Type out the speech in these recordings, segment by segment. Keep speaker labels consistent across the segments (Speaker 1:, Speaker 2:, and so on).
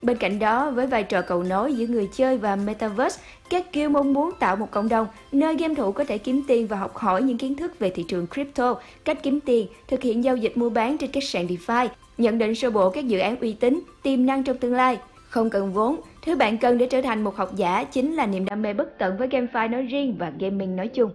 Speaker 1: Bên cạnh đó, với vai trò cầu nối giữa người chơi và Metaverse, các guild mong muốn tạo một cộng đồng nơi game thủ có thể kiếm tiền và học hỏi những kiến thức về thị trường crypto, cách kiếm tiền, thực hiện giao dịch mua bán trên các sàn DeFi, nhận định sơ bộ các dự án uy tín, tiềm năng trong tương lai. Không cần vốn, thứ bạn cần để trở thành một học giả chính là niềm đam mê bất tận với GameFi nói riêng và gaming nói chung.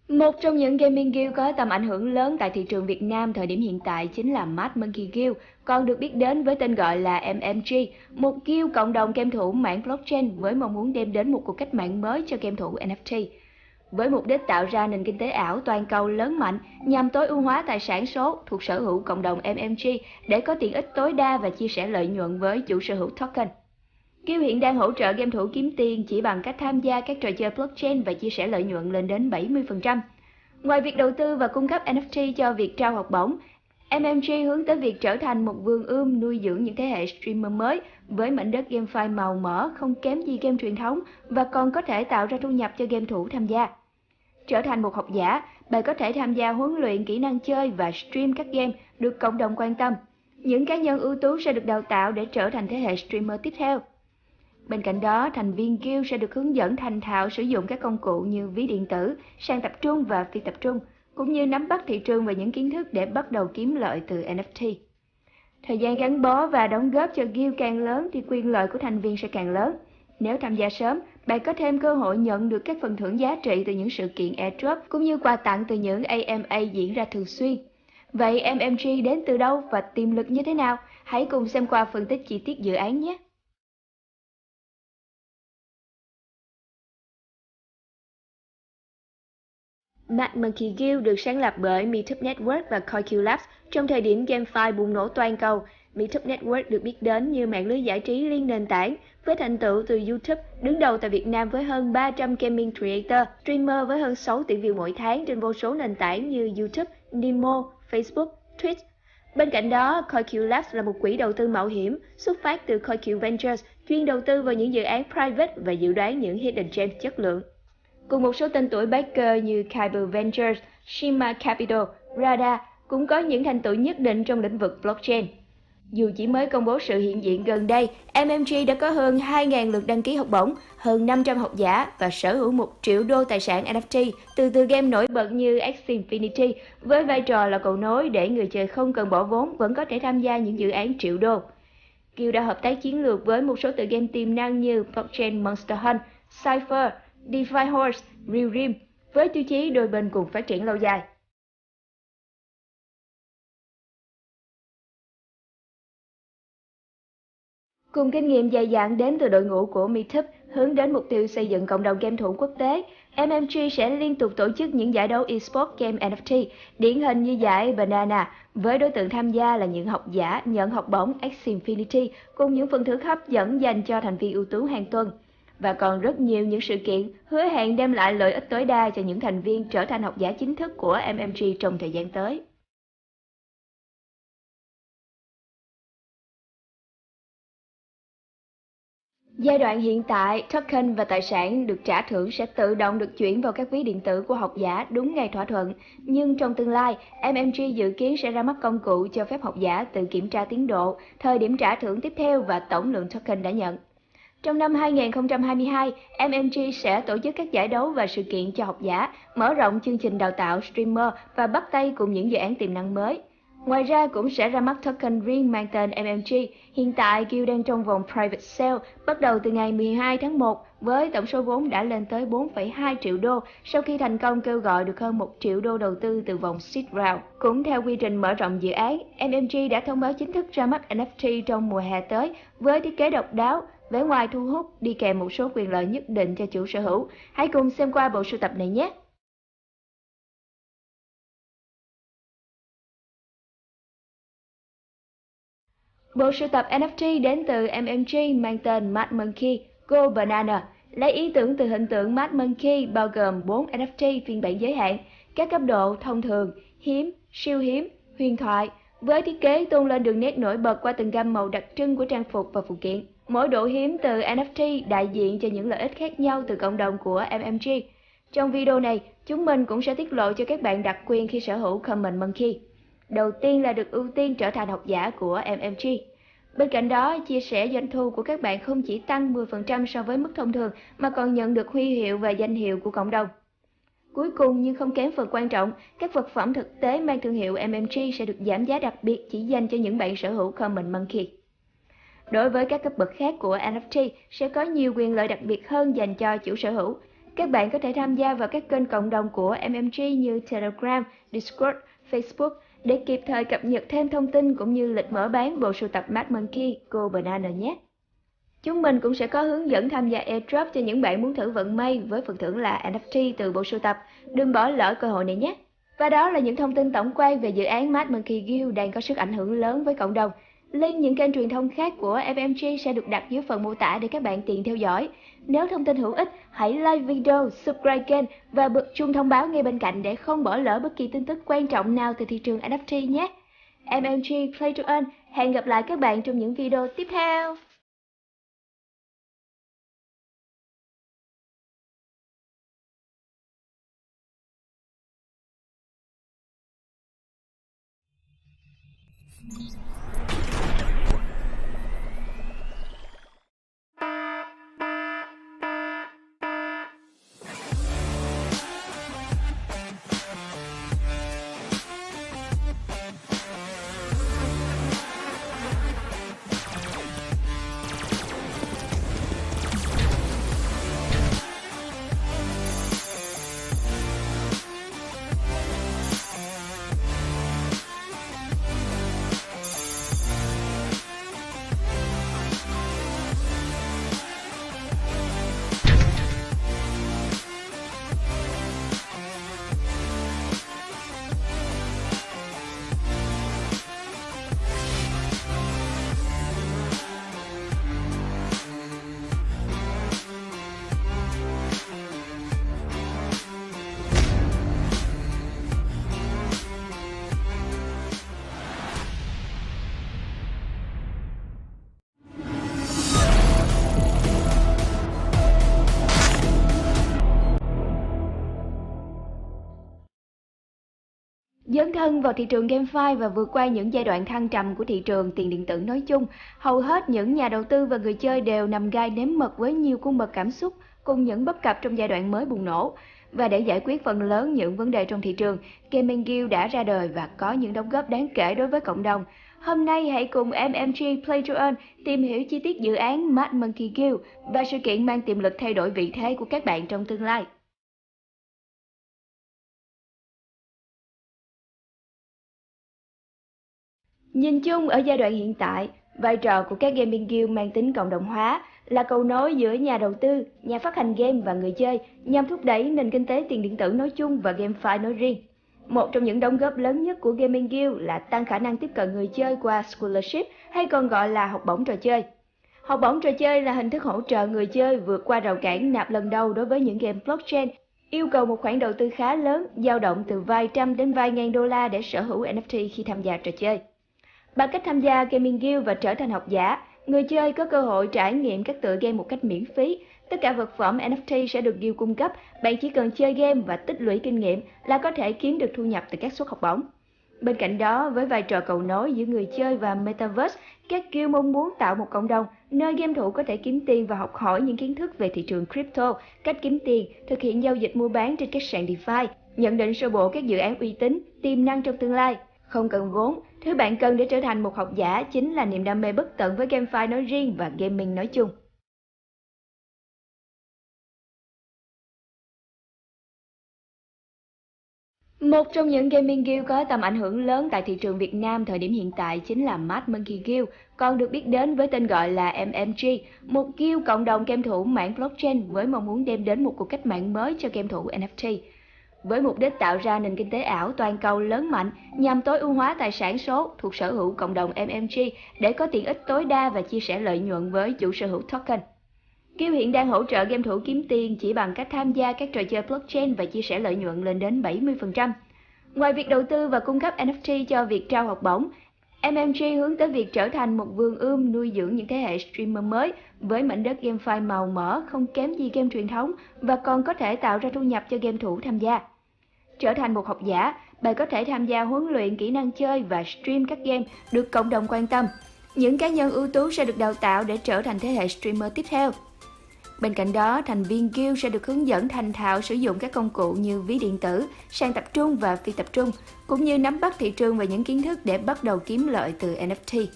Speaker 1: Một trong những gaming guild có tầm ảnh hưởng lớn tại thị trường Việt Nam thời điểm hiện tại chính là MMG Guild, còn được biết đến với tên gọi là MMG, một guild cộng đồng game thủ mảng blockchain với mong muốn đem đến một cuộc cách mạng mới cho game thủ NFT. Với mục đích tạo ra nền kinh tế ảo toàn cầu lớn mạnh nhằm tối ưu hóa tài sản số thuộc sở hữu cộng đồng MMG để có tiện ích tối đa và chia sẻ lợi nhuận với chủ sở hữu token. Guild hiện đang hỗ trợ game thủ kiếm tiền chỉ bằng cách tham gia các trò chơi blockchain và chia sẻ lợi nhuận lên đến 70%. Ngoài việc đầu tư và cung cấp NFT cho việc trao học bổng, MMG hướng tới việc trở thành một vườn ươm nuôi dưỡng những thế hệ streamer mới với mảnh đất GameFi màu mỡ không kém gì game truyền thống và còn có thể tạo ra thu nhập cho game thủ tham gia. Trở thành một học giả, bạn có thể tham gia huấn luyện kỹ năng chơi và stream các game được cộng đồng quan tâm. Những cá nhân ưu tú sẽ được đào tạo để trở thành thế hệ streamer tiếp theo. Bên cạnh đó, thành viên guild sẽ được hướng dẫn thành thạo sử dụng các công cụ như ví điện tử, sàn tập trung và phi tập trung, cũng như nắm bắt thị trường và những kiến thức để bắt đầu kiếm lợi từ NFT. Thời gian gắn bó và đóng góp cho guild càng lớn thì quyền lợi của thành viên sẽ càng lớn. Nếu tham gia sớm, bạn có thêm cơ hội nhận được các phần thưởng giá trị từ những sự kiện airdrop cũng như quà tặng từ những AMA diễn ra thường xuyên. Vậy MMG đến từ đâu và tiềm lực như thế nào? Hãy cùng xem qua phân tích chi tiết dự án nhé! MMG Guild được sáng lập bởi Meetup Network và CoinQ Labs trong thời điểm GameFi bùng nổ toàn cầu. Meetup Network được biết đến như mạng lưới giải trí liên nền tảng, với thành tựu từ YouTube, đứng đầu tại Việt Nam với hơn 300 gaming creator, streamer với hơn 6 tỷ view mỗi tháng trên vô số nền tảng như YouTube, Nemo, Facebook, Twitch. Bên cạnh đó, CoinQ Labs là một quỹ đầu tư mạo hiểm xuất phát từ CoinQ Ventures, chuyên đầu tư vào những dự án private và dự đoán những hidden gems chất lượng. Cùng một số tên tuổi backer như Kyber Ventures, Shima Capital, Rada cũng có những thành tựu nhất định trong lĩnh vực blockchain. Dù chỉ mới công bố sự hiện diện gần đây, MMG đã có hơn 2.000 lượt đăng ký học bổng, hơn 500 học giả và sở hữu 1 triệu đô tài sản NFT từ game nổi bật như Axie Infinity, với vai trò là cầu nối để người chơi không cần bỏ vốn vẫn có thể tham gia những dự án triệu đô. Guild đã hợp tác chiến lược với một số tựa game tiềm năng như Blockchain Monster Hunt, Sipher, DeFi Horse, Real Rim, với tiêu chí đôi bên cùng phát triển lâu dài. Cùng kinh nghiệm dày dặn đến từ đội ngũ của Meetup hướng đến mục tiêu xây dựng cộng đồng game thủ quốc tế, MMG sẽ liên tục tổ chức những giải đấu eSports game NFT, điển hình như giải Banana, với đối tượng tham gia là những học giả nhận học bổng Axie Infinity cùng những phần thưởng hấp dẫn dành cho thành viên ưu tú hàng tuần. Và còn rất nhiều những sự kiện hứa hẹn đem lại lợi ích tối đa cho những thành viên trở thành học giả chính thức của MMG trong thời gian tới. Giai đoạn hiện tại, token và tài sản được trả thưởng sẽ tự động được chuyển vào các ví điện tử của học giả đúng ngày thỏa thuận, nhưng trong tương lai, MMG dự kiến sẽ ra mắt công cụ cho phép học giả tự kiểm tra tiến độ, thời điểm trả thưởng tiếp theo và tổng lượng token đã nhận. Trong năm 2022, MMG sẽ tổ chức các giải đấu và sự kiện cho học giả, mở rộng chương trình đào tạo streamer và bắt tay cùng những dự án tiềm năng mới. Ngoài ra cũng sẽ ra mắt token riêng mang tên MMG. Hiện tại, Guild đang trong vòng private sale bắt đầu từ ngày 12 tháng 1 với tổng số vốn đã lên tới 4,2 triệu đô sau khi thành công kêu gọi được hơn 1 triệu đô đầu tư từ vòng seed round. Cũng theo quy trình mở rộng dự án, MMG đã thông báo chính thức ra mắt NFT trong mùa hè tới với thiết kế độc đáo, vẻ ngoài thu hút đi kèm một số quyền lợi nhất định cho chủ sở hữu. Hãy cùng xem qua bộ sưu tập này nhé! Bộ sưu tập NFT đến từ MMG mang tên Mad Monkey Go Banana, lấy ý tưởng từ hình tượng Mad Monkey bao gồm 4 NFT phiên bản giới hạn, các cấp độ thông thường, hiếm, siêu hiếm, huyền thoại, với thiết kế tôn lên đường nét nổi bật qua từng gam màu đặc trưng của trang phục và phụ kiện. Mỗi độ hiếm từ NFT đại diện cho những lợi ích khác nhau từ cộng đồng của MMG. Trong video này, chúng mình cũng sẽ tiết lộ cho các bạn đặc quyền khi sở hữu Common Monkey. Đầu tiên là được ưu tiên trở thành học giả của MMG. Bên cạnh đó, chia sẻ doanh thu của các bạn không chỉ tăng 10% so với mức thông thường mà còn nhận được huy hiệu và danh hiệu của cộng đồng. Cuối cùng nhưng không kém phần quan trọng, các vật phẩm thực tế mang thương hiệu MMG sẽ được giảm giá đặc biệt chỉ dành cho những bạn sở hữu Common Monkey. Đối với các cấp bậc khác của NFT sẽ có nhiều quyền lợi đặc biệt hơn dành cho chủ sở hữu. Các bạn có thể tham gia vào các kênh cộng đồng của MMG như Telegram, Discord, Facebook để kịp thời cập nhật thêm thông tin cũng như lịch mở bán bộ sưu tập Mad Monkey, Go Banana nhé. Chúng mình cũng sẽ có hướng dẫn tham gia airdrop cho những bạn muốn thử vận may với phần thưởng là NFT từ bộ sưu tập. Đừng bỏ lỡ cơ hội này nhé. Và đó là những thông tin tổng quan về dự án Mad Monkey Guild đang có sức ảnh hưởng lớn với cộng đồng. Link những kênh truyền thông khác của MMG sẽ được đặt dưới phần mô tả để các bạn tiện theo dõi. Nếu thông tin hữu ích, hãy like video, subscribe kênh và bật chuông thông báo ngay bên cạnh để không bỏ lỡ bất kỳ tin tức quan trọng nào từ thị trường NFT nhé. MMG Play to Earn, hẹn gặp lại các bạn trong những video tiếp theo. Dấn thân vào thị trường GameFi và vượt qua những giai đoạn thăng trầm của thị trường tiền điện tử nói chung, hầu hết những nhà đầu tư và người chơi đều nằm gai nếm mật với nhiều cung bậc cảm xúc cùng những bất cập trong giai đoạn mới bùng nổ. Và để giải quyết phần lớn những vấn đề trong thị trường, Gaming Guild đã ra đời và có những đóng góp đáng kể đối với cộng đồng. Hôm nay hãy cùng MMG Play to Earn tìm hiểu chi tiết dự án Mad Monkey Guild và sự kiện mang tiềm lực thay đổi vị thế của các bạn trong tương lai. Nhìn chung ở giai đoạn hiện tại, vai trò của các gaming guild mang tính cộng đồng hóa là cầu nối giữa nhà đầu tư, nhà phát hành game và người chơi nhằm thúc đẩy nền kinh tế tiền điện tử nói chung và GameFi nói riêng. Một trong những đóng góp lớn nhất của gaming guild là tăng khả năng tiếp cận người chơi qua scholarship hay còn gọi là học bổng trò chơi. Học bổng trò chơi là hình thức hỗ trợ người chơi vượt qua rào cản nạp lần đầu đối với những game blockchain, yêu cầu một khoản đầu tư khá lớn, dao động từ vài trăm đến vài ngàn đô la để sở hữu NFT khi tham gia trò chơi. Bằng cách tham gia Gaming Guild và trở thành học giả, người chơi có cơ hội trải nghiệm các tựa game một cách miễn phí. Tất cả vật phẩm NFT sẽ được Guild cung cấp, bạn chỉ cần chơi game và tích lũy kinh nghiệm là có thể kiếm được thu nhập từ các suất học bổng. Bên cạnh đó, với vai trò cầu nối giữa người chơi và Metaverse, các Guild mong muốn tạo một cộng đồng nơi game thủ có thể kiếm tiền và học hỏi những kiến thức về thị trường crypto, cách kiếm tiền, thực hiện giao dịch mua bán trên các sàn DeFi, nhận định sơ bộ các dự án uy tín, tiềm năng trong tương lai. Không cần vốn, thứ bạn cần để trở thành một học giả chính là niềm đam mê bất tận với GameFi nói riêng và gaming nói chung. Một trong những gaming guild có tầm ảnh hưởng lớn tại thị trường Việt Nam thời điểm hiện tại chính là Mad Monkey Guild, còn được biết đến với tên gọi là MMG, một guild cộng đồng game thủ mảng blockchain với mong muốn đem đến một cuộc cách mạng mới cho game thủ NFT. Với mục đích tạo ra nền kinh tế ảo toàn cầu lớn mạnh nhằm tối ưu hóa tài sản số thuộc sở hữu cộng đồng MMG để có tiện ích tối đa và chia sẻ lợi nhuận với chủ sở hữu token. Guild hiện đang hỗ trợ game thủ kiếm tiền chỉ bằng cách tham gia các trò chơi blockchain và chia sẻ lợi nhuận lên đến 70%. Ngoài việc đầu tư và cung cấp NFT cho việc trao học bổng, MMG hướng tới việc trở thành một vườn ươm nuôi dưỡng những thế hệ streamer mới với mảnh đất GameFi màu mỡ không kém gì game truyền thống và còn có thể tạo ra thu nhập cho game thủ tham gia. Trở thành một học giả, bạn có thể tham gia huấn luyện kỹ năng chơi và stream các game được cộng đồng quan tâm. Những cá nhân ưu tú sẽ được đào tạo để trở thành thế hệ streamer tiếp theo. Bên cạnh đó, thành viên guild sẽ được hướng dẫn thành thạo sử dụng các công cụ như ví điện tử, sàn tập trung và phi tập trung, cũng như nắm bắt thị trường và những kiến thức để bắt đầu kiếm lợi từ NFT.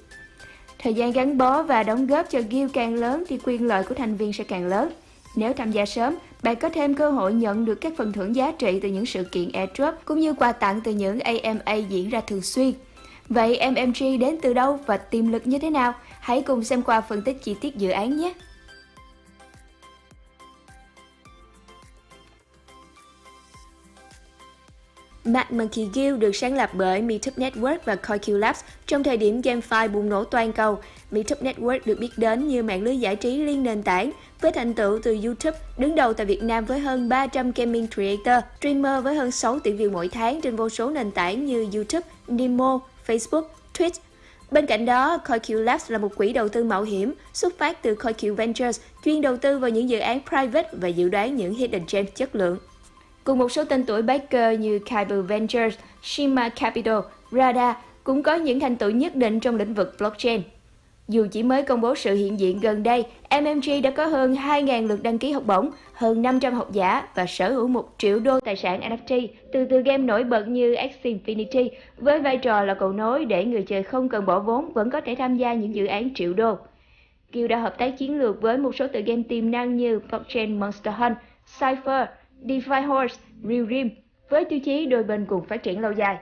Speaker 1: Thời gian gắn bó và đóng góp cho guild càng lớn thì quyền lợi của thành viên sẽ càng lớn. Nếu tham gia sớm, bạn có thêm cơ hội nhận được các phần thưởng giá trị từ những sự kiện airdrop cũng như quà tặng từ những AMA diễn ra thường xuyên. Vậy MMG đến từ đâu và tiềm lực như thế nào? Hãy cùng xem qua phân tích chi tiết dự án nhé! MMG Guild được sáng lập bởi Meetup Network và CoinQ Labs trong thời điểm GameFi bùng nổ toàn cầu. Meetup Network được biết đến như mạng lưới giải trí liên nền tảng, với thành tựu từ YouTube, đứng đầu tại Việt Nam với hơn 300 gaming creator, streamer với hơn 6 tỷ view mỗi tháng trên vô số nền tảng như YouTube, Nemo, Facebook, Twitch. Bên cạnh đó, CoinQ Labs là một quỹ đầu tư mạo hiểm xuất phát từ CoinQ Ventures, chuyên đầu tư vào những dự án private và dự đoán những hidden gem chất lượng. Cùng một số tên tuổi backer như 𝐀𝐈𝐿 Ventures, Shima Capital, Radar cũng có những thành tựu nhất định trong lĩnh vực blockchain. Dù chỉ mới công bố sự hiện diện gần đây, MMG đã có hơn 2.000 lượt đăng ký học bổng, hơn 500 học giả và sở hữu 1 triệu đô tài sản NFT từ game nổi bật như Axie Infinity, với vai trò là cầu nối để người chơi không cần bỏ vốn vẫn có thể tham gia những dự án triệu đô. Guild đã hợp tác chiến lược với một số tựa game tiềm năng như Blockchain Monster Hunt, Sipher, DeFi Horse, Real Rim, với tiêu chí đôi bên cùng phát triển lâu dài.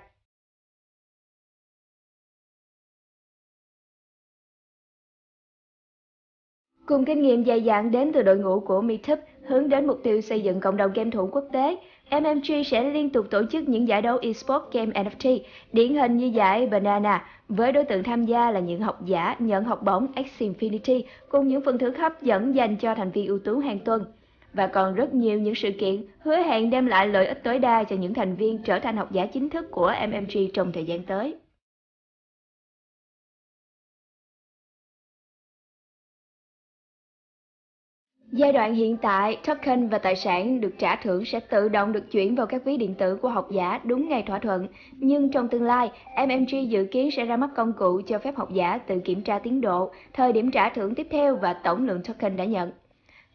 Speaker 1: Cùng kinh nghiệm dày dặn đến từ đội ngũ của Meetup hướng đến mục tiêu xây dựng cộng đồng game thủ quốc tế, MMG sẽ liên tục tổ chức những giải đấu eSports game NFT, điển hình như giải Banana, với đối tượng tham gia là những học giả nhận học bổng Axie Infinity cùng những phần thưởng hấp dẫn dành cho thành viên ưu tú hàng tuần. Và còn rất nhiều những sự kiện hứa hẹn đem lại lợi ích tối đa cho những thành viên trở thành học giả chính thức của MMG trong thời gian tới. Giai đoạn hiện tại, token và tài sản được trả thưởng sẽ tự động được chuyển vào các ví điện tử của học giả đúng ngày thỏa thuận. Nhưng trong tương lai, MMG dự kiến sẽ ra mắt công cụ cho phép học giả tự kiểm tra tiến độ, thời điểm trả thưởng tiếp theo và tổng lượng token đã nhận.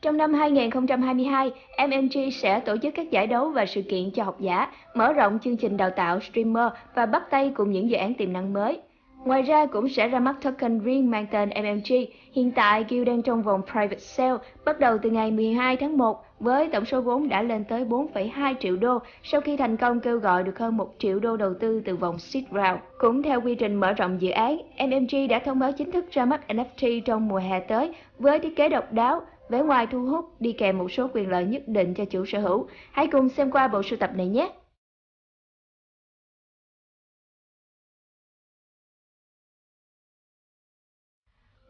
Speaker 1: Trong năm 2022, MMG sẽ tổ chức các giải đấu và sự kiện cho học giả, mở rộng chương trình đào tạo streamer và bắt tay cùng những dự án tiềm năng mới. Ngoài ra cũng sẽ ra mắt token riêng mang tên MMG. Hiện tại, Guild đang trong vòng private sale bắt đầu từ ngày 12 tháng 1 với tổng số vốn đã lên tới 4,2 triệu đô sau khi thành công kêu gọi được hơn 1 triệu đô đầu tư từ vòng seed round. Cũng theo quy trình mở rộng dự án, MMG đã thông báo chính thức ra mắt NFT trong mùa hè tới với thiết kế độc đáo, vẻ ngoài thu hút đi kèm một số quyền lợi nhất định cho chủ sở hữu. Hãy cùng xem qua bộ sưu tập này nhé!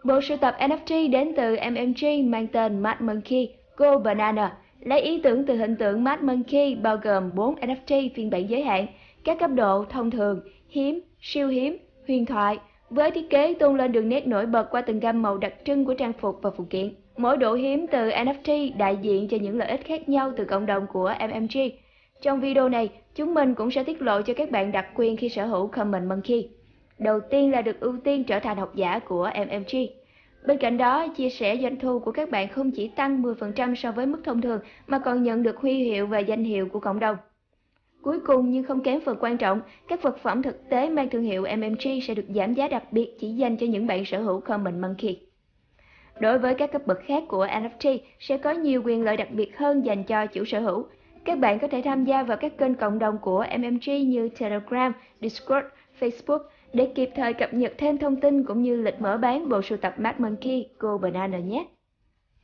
Speaker 1: Bộ sưu tập NFT đến từ MMG mang tên MMG Go Banana, lấy ý tưởng từ hình tượng MMG bao gồm 4 NFT phiên bản giới hạn, các cấp độ thông thường, hiếm, siêu hiếm, huyền thoại, với thiết kế tôn lên đường nét nổi bật qua từng gam màu đặc trưng của trang phục và phụ kiện. Mỗi độ hiếm từ NFT đại diện cho những lợi ích khác nhau từ cộng đồng của MMG. Trong video này, chúng mình cũng sẽ tiết lộ cho các bạn đặc quyền khi sở hữu Common Monkey. Đầu tiên là được ưu tiên trở thành học giả của MMG. Bên cạnh đó, chia sẻ doanh thu của các bạn không chỉ tăng 10% so với mức thông thường mà còn nhận được huy hiệu và danh hiệu của cộng đồng. Cuối cùng nhưng không kém phần quan trọng, các vật phẩm thực tế mang thương hiệu MMG sẽ được giảm giá đặc biệt chỉ dành cho những bạn sở hữu Common Monkey. Đối với các cấp bậc khác của NFT sẽ có nhiều quyền lợi đặc biệt hơn dành cho chủ sở hữu. Các bạn có thể tham gia vào các kênh cộng đồng của MMG như Telegram, Discord, Facebook để kịp thời cập nhật thêm thông tin cũng như lịch mở bán bộ sưu tập Mad Monkey Go Banana nhé.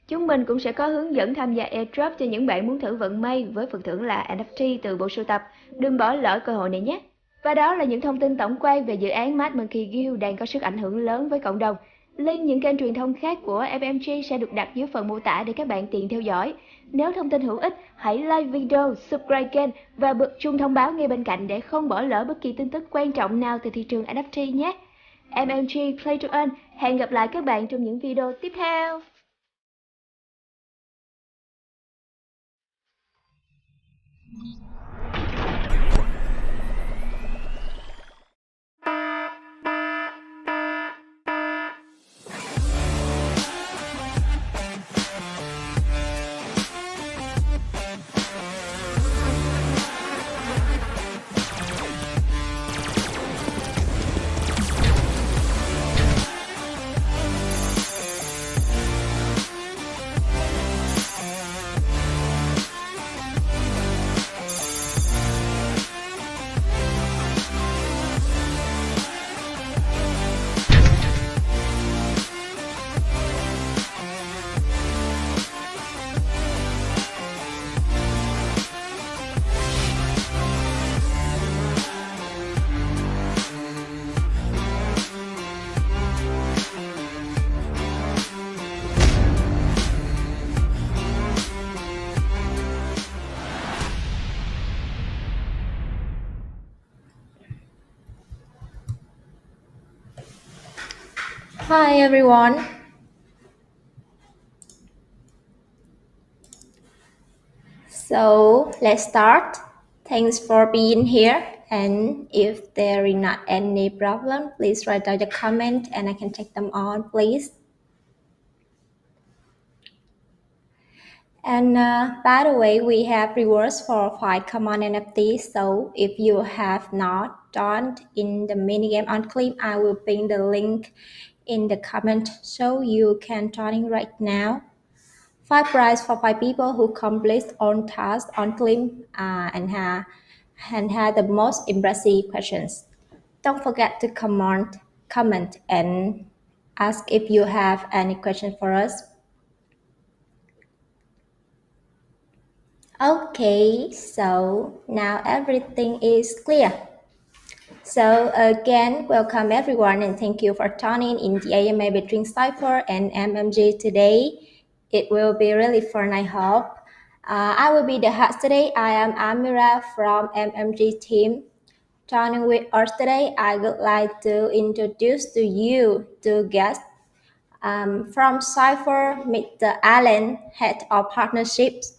Speaker 1: Chúng mình cũng sẽ có hướng dẫn tham gia airdrop cho những bạn muốn thử vận may với phần thưởng là NFT từ bộ sưu tập. Đừng bỏ lỡ cơ hội này nhé. Và đó là những thông tin tổng quan về dự án Mad Monkey Guild đang có sức ảnh hưởng lớn với cộng đồng. Link những kênh truyền thông khác của MMG sẽ được đặt dưới phần mô tả để các bạn tiện theo dõi. Nếu thông tin hữu ích, hãy like video, subscribe kênh và bật chuông thông báo ngay bên cạnh để không bỏ lỡ bất kỳ tin tức quan trọng nào từ thị trường NFT nhé. MMG Play to Earn. Hẹn gặp lại các bạn trong những video tiếp theo.
Speaker 2: Hi everyone. So let's start. Thanks for being here. And if there is not any problem, please write down the comment and I can take them on, please. And by the way, we have rewards for 5 common NFTs. So if you have not done in the minigame on Clip, I will pin the link in the comment so you can join in right now. 5 prize for 5 people who complete all tasks on Clip and have the most impressive questions. Don't forget to comment and ask if you have any question for us. Okay, so now everything is clear. So again, welcome everyone and thank you for tuning in the AMA between Sipher and MMG today. It will be really fun, I hope. I will be the host today. I am Amira from MMG team. Joining with us today, I would like to introduce to you two guests. From Sipher, Mr. Alan, Head of Partnerships.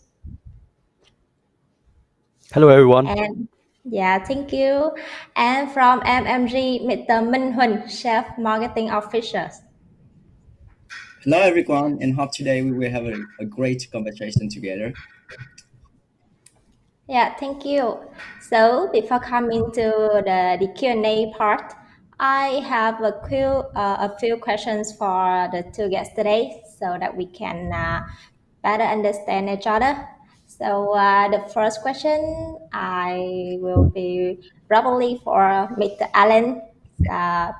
Speaker 3: Hello everyone.
Speaker 2: And yeah, thank you. And from MMG, Mr. Minh Huỳnh, Chief Marketing Officer.
Speaker 4: Hello everyone, and hope today we will have a great conversation together.
Speaker 2: Yeah, thank you. So before coming to the Q&A part, I have a few questions for the two guests today so that we can better understand each other. So the first question I will be probably for Mr. Alan.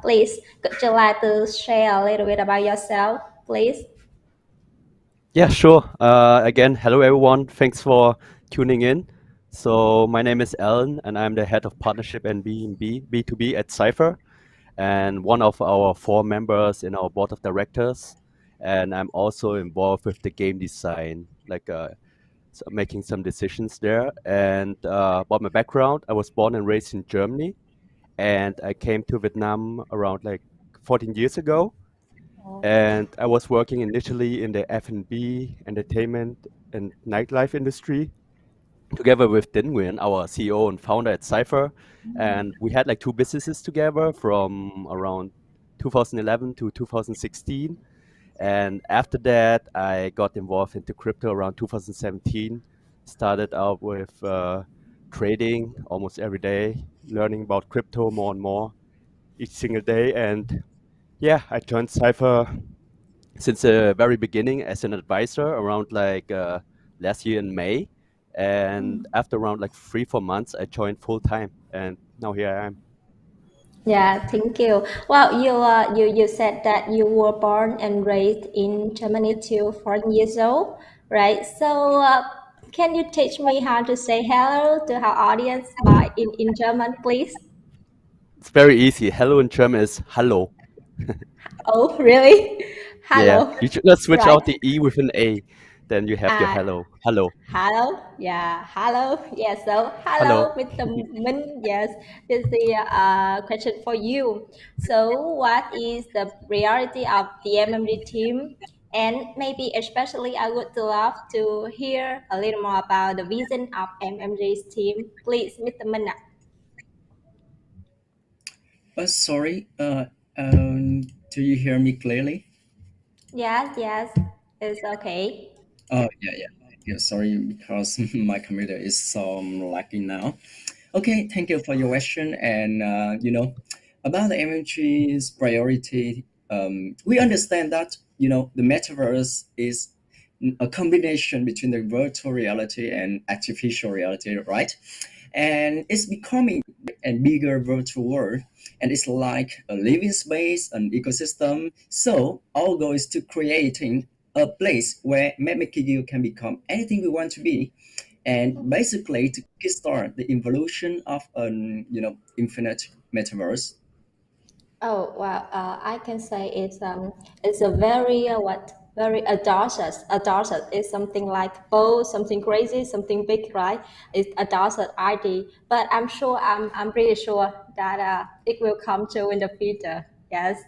Speaker 2: Please, could you like to share a little bit about yourself, please?
Speaker 3: Yeah, sure. Again, hello everyone. Thanks for tuning in. So my name is Alan, and I'm the head of partnership and B2B at Sipher, and one of our 4 members in our board of directors. And I'm also involved with the game design, like so making some decisions there. And about my background, I was born and raised in Germany, and I came to Vietnam around like 14 years ago. And I was working initially in the F&B, entertainment, and nightlife industry together with 𝐷, our CEO and founder at Sipher. And we had like 2 businesses together from around 2011 to 2016. And after that, I got involved into crypto around 2017. Started out with trading almost every day, learning about crypto more and more each single day. And yeah, I joined Sipher since the very beginning as an advisor around like last year in May. And after around like 3-4 months, I joined full time, and now here I am.
Speaker 2: Yeah, thank you. Well, you said that you were born and raised in Germany till 14 years old, right? So can you teach me how to say hello to our audience by in German, please?
Speaker 3: It's very easy. Hello in German is Hallo.
Speaker 2: Oh, really?
Speaker 3: Yeah,
Speaker 2: Hello.
Speaker 3: you should not switch
Speaker 2: Right.
Speaker 3: out the E with an A. then you have your hello. Hello.
Speaker 2: Hello, yeah, hello, yes. So,
Speaker 3: Hello.
Speaker 2: hello, Mr. Minh. Yes, this is the question for you. So, what is the priority of the MMG team? And maybe especially, I would love to hear a little more about the vision of MMG's team. Please, Mr. Minh.
Speaker 4: Sorry. Do you hear me clearly?
Speaker 2: Yes, yes, it's okay.
Speaker 4: Oh, yeah. Sorry, because my computer is lagging now. Okay, thank you for your question. And about the MMG's priority, we understand that the metaverse is a combination between the virtual reality and artificial reality, right? And it's becoming a bigger virtual world, and it's like a living space, an ecosystem. So our goal is to creating a place where MMG can become anything we want to be, and basically to kickstart the evolution of an infinite metaverse.
Speaker 2: Oh well, I can say it's a very very audacious. Audacious is something like bold, something crazy, something big, right? It's audacious idea, but I'm pretty sure that it will come true in the future. Yes.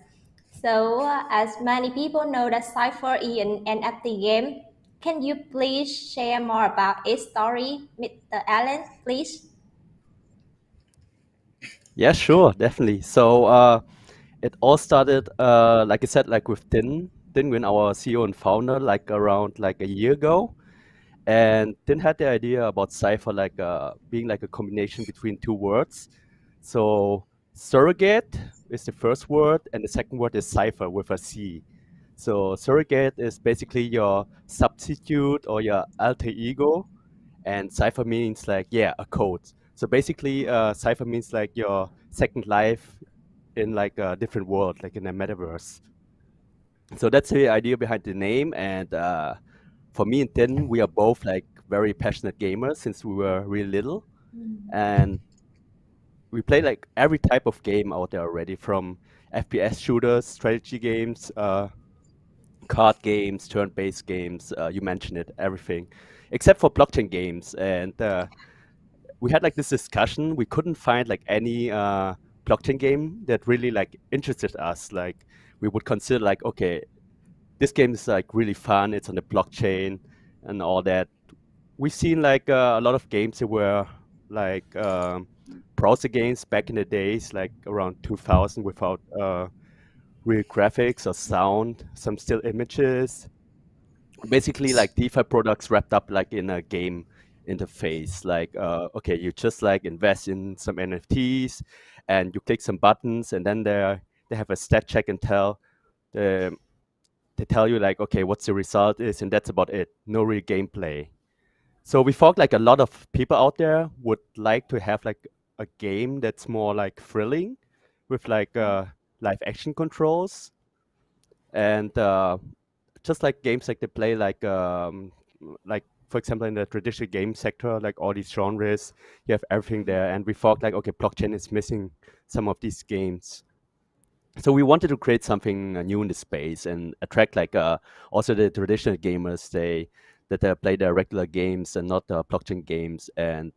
Speaker 2: So as many people know that Cypher is an NFT game, can you please share more about its story, Mr. Allen, please?
Speaker 3: Yeah, sure, definitely. So it all started, like I said, like with Tin when our CEO and founder, like around like a year ago. And Tin had the idea about Cypher like being like a combination between two words. So surrogate is the first word, and the second word is Cypher with a C. So surrogate is basically your substitute or your alter ego, and Cypher means like, yeah, a code. So basically, Cypher means like your second life in like a different world, like in a metaverse. So that's the idea behind the name. And for me and Tin, we are both like very passionate gamers since we were really little, and we play like every type of game out there already, from FPS shooters, strategy games, card games, turn-based games. You mentioned it, everything, except for blockchain games. And we had like this discussion. We couldn't find like any blockchain game that really like interested us. Like we would consider like, okay, this game is like really fun. It's on the blockchain and all that. We've seen like a lot of games that were like browser games back in the days, like around 2000, without real graphics or sound, some still images. Basically, like DeFi products wrapped up like in a game interface. Like, okay, you just like invest in some NFTs, and you click some buttons, and then they have a stat check and the they tell you like, okay, what's the result is, and that's about it. No real gameplay. So we thought like a lot of people out there would like to have like a game that's more like thrilling, with like live action controls, and just like games like they play like for example in the traditional game sector, like all these genres, you have everything there. And we thought like, okay, blockchain is missing some of these games. So we wanted to create something new in the space and attract like also the traditional gamers, they play their regular games and not blockchain games, and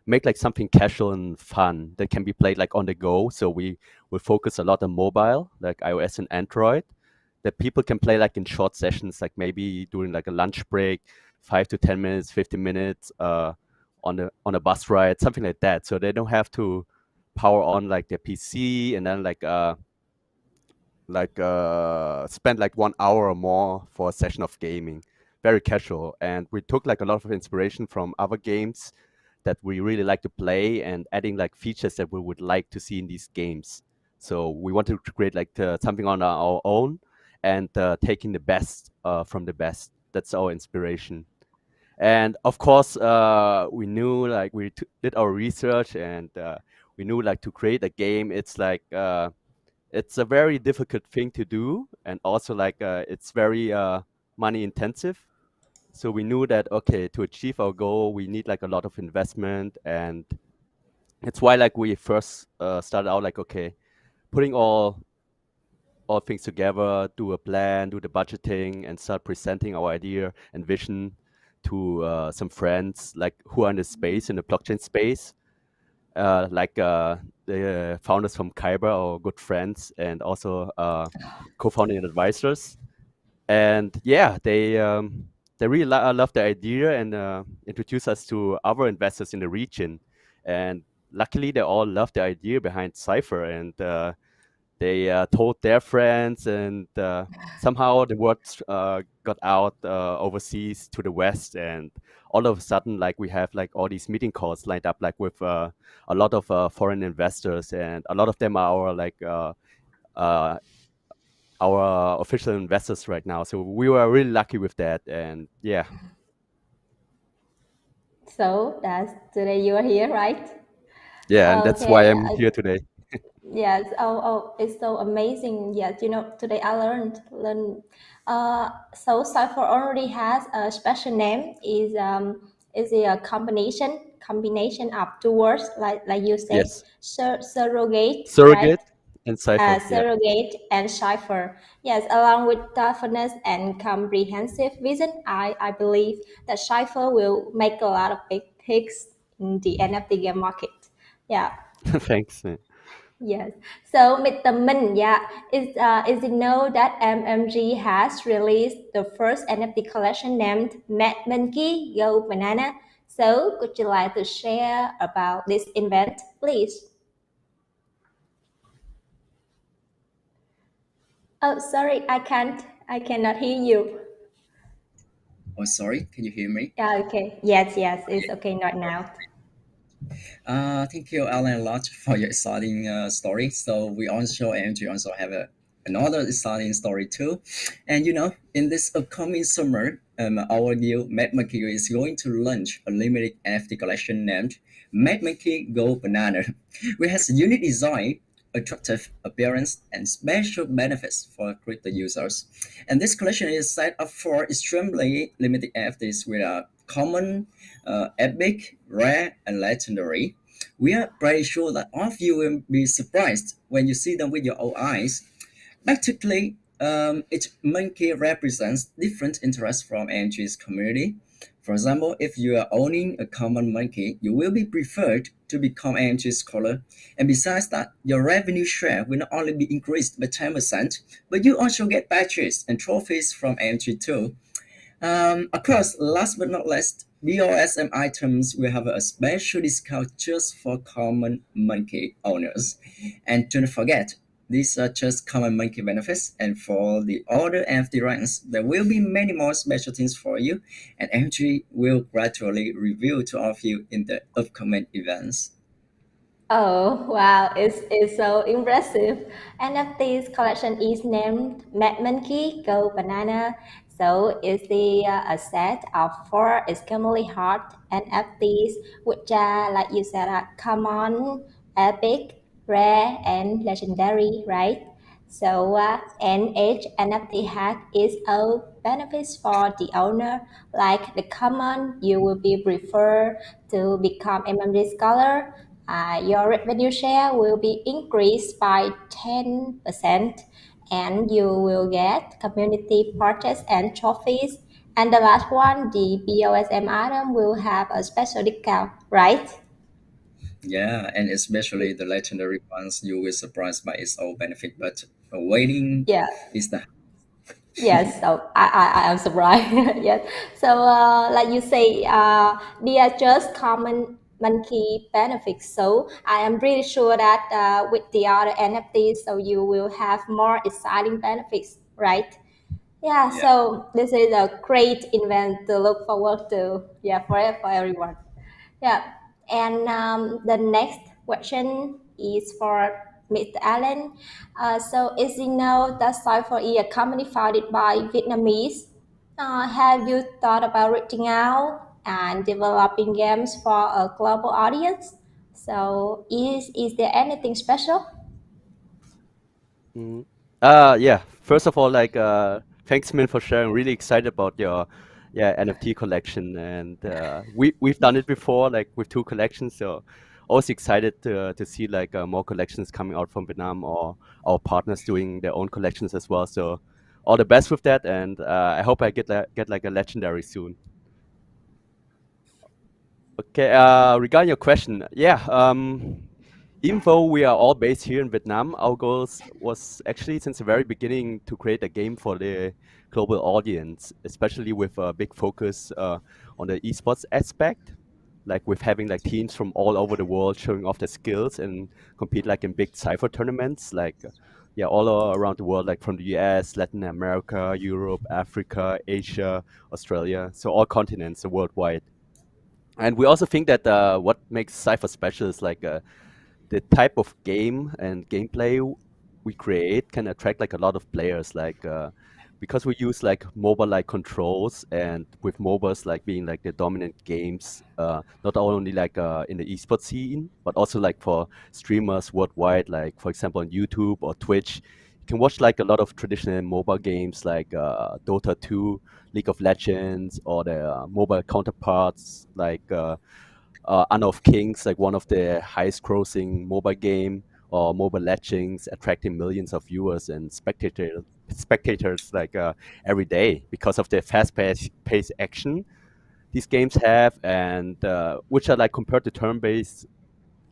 Speaker 3: make like something casual and fun that can be played like on the go. So we will focus a lot on mobile, like iOS and Android, that people can play like in short sessions, like maybe during like a lunch break, 5 to 10 minutes, 15 minutes, on a bus ride, something like that. So they don't have to power on like their PC and then spend like 1 hour or more for a session of gaming. Very casual. And we took like a lot of inspiration from other games that we really like to play, and adding like features that we would like to see in these games. So we wanted to create like something on our own, and taking the best from the best. That's our inspiration. And of course, we knew like did our research, and we knew like to create a game, it's a very difficult thing to do, and also like it's very money intensive. So we knew that, okay, to achieve our goal, we need like a lot of investment, and it's why like we first started out like, okay, putting all all things together, do a plan, do the budgeting, and start presenting our idea and vision to some friends like who are in the space, in the blockchain space, like the founders from Kyber, our good friends, and also co-founding advisors. And yeah, they really love the idea and introduced us to other investors in the region. And luckily, they all love the idea behind Sipher, and they told their friends, and somehow the word got out overseas to the West, and all of a sudden, like we have like all these meeting calls lined up, like with a lot of foreign investors, and a lot of them are our uh, our official investors right now. So we were really lucky with that, and yeah.
Speaker 2: So that's today you are here, right?
Speaker 3: Yeah, and that's why I'm here today.
Speaker 2: Yes. Oh, it's so amazing. Yes, today I learned. So Cypher already has a special name. Is a combination of two words, like you said,
Speaker 3: Yes,
Speaker 2: surrogate, right?
Speaker 3: surrogate and Sipher. Yeah.
Speaker 2: Surrogate and Cypher. Yes, along with thoughtfulness and comprehensive vision, I believe that Cypher will make a lot of big hits in the NFT game market. Yeah.
Speaker 3: Thanks.
Speaker 2: Yes. So, Mr. Min, yeah, is it know that MMG has released the first NFT collection named MMG Go Banana? So, would you like to share about this event, please? Oh, sorry, I cannot hear you.
Speaker 4: Oh, sorry, can you hear me?
Speaker 2: Yeah, okay. Yes, it's okay right now.
Speaker 4: Thank you, Alan, a lot for your exciting story. So we also, MMG also have another exciting story too. And in this upcoming summer, our new MMG is going to launch a limited NFT collection named MMG Go Banana, which has a unique design, attractive appearance, and special benefits for crypto users. And this collection is set up for extremely limited NFTs with a common, epic, rare, and legendary. We are pretty sure that all of you will be surprised when you see them with your own eyes. Practically, each monkey represents different interests from NG's community. For example, if you are owning a common monkey, you will be preferred to become AMG scholar. And besides that, your revenue share will not only be increased by 10%, but you also get badges and trophies from AMG too. Of course, last but not least, BOSM items will have a special discount just for common monkey owners. And don't forget, these are just common monkey benefits, and for the other NFT ranks, there will be many more special things for you, and MG will gradually reveal to all of you in the upcoming events.
Speaker 2: Oh, wow, it's so impressive. NFT's collection is named MMG Go Banana. So it's a set of four extremely hard NFTs, which are, like you said, are common, epic, rare, and legendary, right? So, and each NFT has its own benefits for the owner. Like the common, you will be preferred to become MMG scholar. Your revenue share will be increased by 10%, and you will get community purchase and trophies. And the last one, the BOSM item will have a special discount, right?
Speaker 4: Yeah, and especially the legendary ones, you will be surprised by its own benefit, but waiting
Speaker 2: Yeah.
Speaker 4: is the
Speaker 2: Yes, so I am surprised. Yes. So, like you say, they are just common monkey benefits. So I am pretty sure that with the other NFTs, so you will have more exciting benefits, right? Yeah.
Speaker 4: yeah.
Speaker 2: So this is a great event to look forward to. Yeah, for everyone. Yeah. And the next question is for Mr. Allen. So, as you know, that Cypher is a company founded by Vietnamese. Have you thought about reaching out and developing games for a global audience? So, is there anything special?
Speaker 3: Mhm. Yeah. First of all, like, thanks, Min, for sharing. Really excited about your, NFT collection, and we've done it before, like with two collections. So also excited to see like more collections coming out from Vietnam or our partners doing their own collections as well. So all the best with that, and I hope I get like a legendary soon. Okay, regarding your question, yeah, even though we are all based here in Vietnam, our goals was actually since the very beginning to create a game for the global audience, especially with a big focus on the esports aspect, like with having like teams from all over the world showing off their skills and compete like in big Cypher tournaments, like yeah, all around the world, like from the US, Latin America, Europe, Africa, Asia, Australia, so all continents worldwide. And we also think that what makes Cypher special is like the type of game and gameplay we create can attract like a lot of players, like because we use like mobile-like controls, and with mobiles like being like the dominant games, not only like in the esports scene, but also like for streamers worldwide, like for example on YouTube or Twitch. You can watch like a lot of traditional mobile games like Dota 2, League of Legends, or the mobile counterparts like Honor of Kings, like one of the highest grossing mobile game, or Mobile Legends, attracting millions of viewers and spectators like every day because of the fast-paced action these games have, and which are like compared to turn-based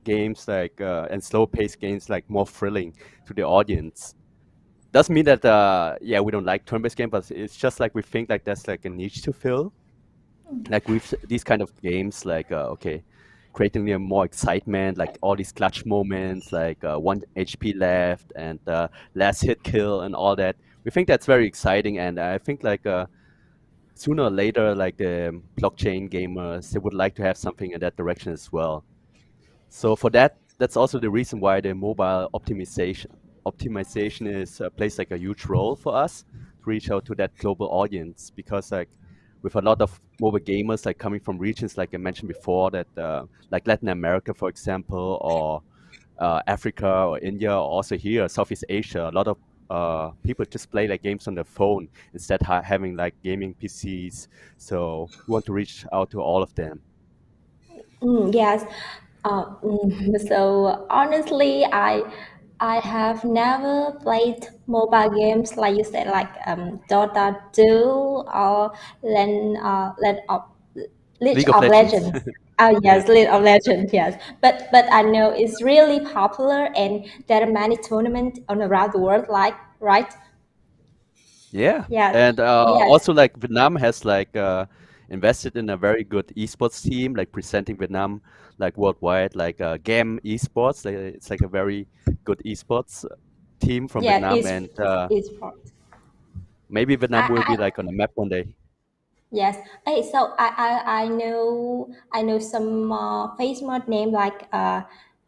Speaker 3: games like and slow-paced games like more thrilling to the audience. Doesn't mean that yeah, we don't like turn-based games, but it's just like we think like that's like a niche to fill, like with these kind of games, like okay, creating more excitement, like all these clutch moments, like 1 HP left and last hit kill and all that. We think that's very exciting, and I think like sooner or later, like the blockchain gamers, they would like to have something in that direction as well. So for that, that's also the reason why the mobile optimization is plays like a huge role for us to reach out to that global audience, because like with a lot of mobile gamers like coming from regions like I mentioned before, that like Latin America, for example, or Africa or India, or also here Southeast Asia, a lot of people just play like games on their phone instead having like gaming PCs. So we want to reach out to all of them.
Speaker 2: Yes. So honestly, I have never played mobile games like you said, like Dota 2 or Len, uh, Len of, League
Speaker 3: League of
Speaker 2: of
Speaker 3: Legends.
Speaker 2: Legends. Oh
Speaker 3: Yeah.
Speaker 2: yes, League of Legends. Yes, but I know it's really popular, and there are many tournaments on around the world. Like right?
Speaker 3: Yeah,
Speaker 2: Yes.
Speaker 3: and
Speaker 2: Yes.
Speaker 3: also like Vietnam has like invested in a very good esports team, like presenting Vietnam like worldwide, like Game Esports. Like, it's like a very good esports team from
Speaker 2: Yes.
Speaker 3: Vietnam, and
Speaker 2: It's sports.
Speaker 3: maybe Vietnam will be
Speaker 2: I
Speaker 3: like on the map one day.
Speaker 2: Yes. Hey, so I know some famous name like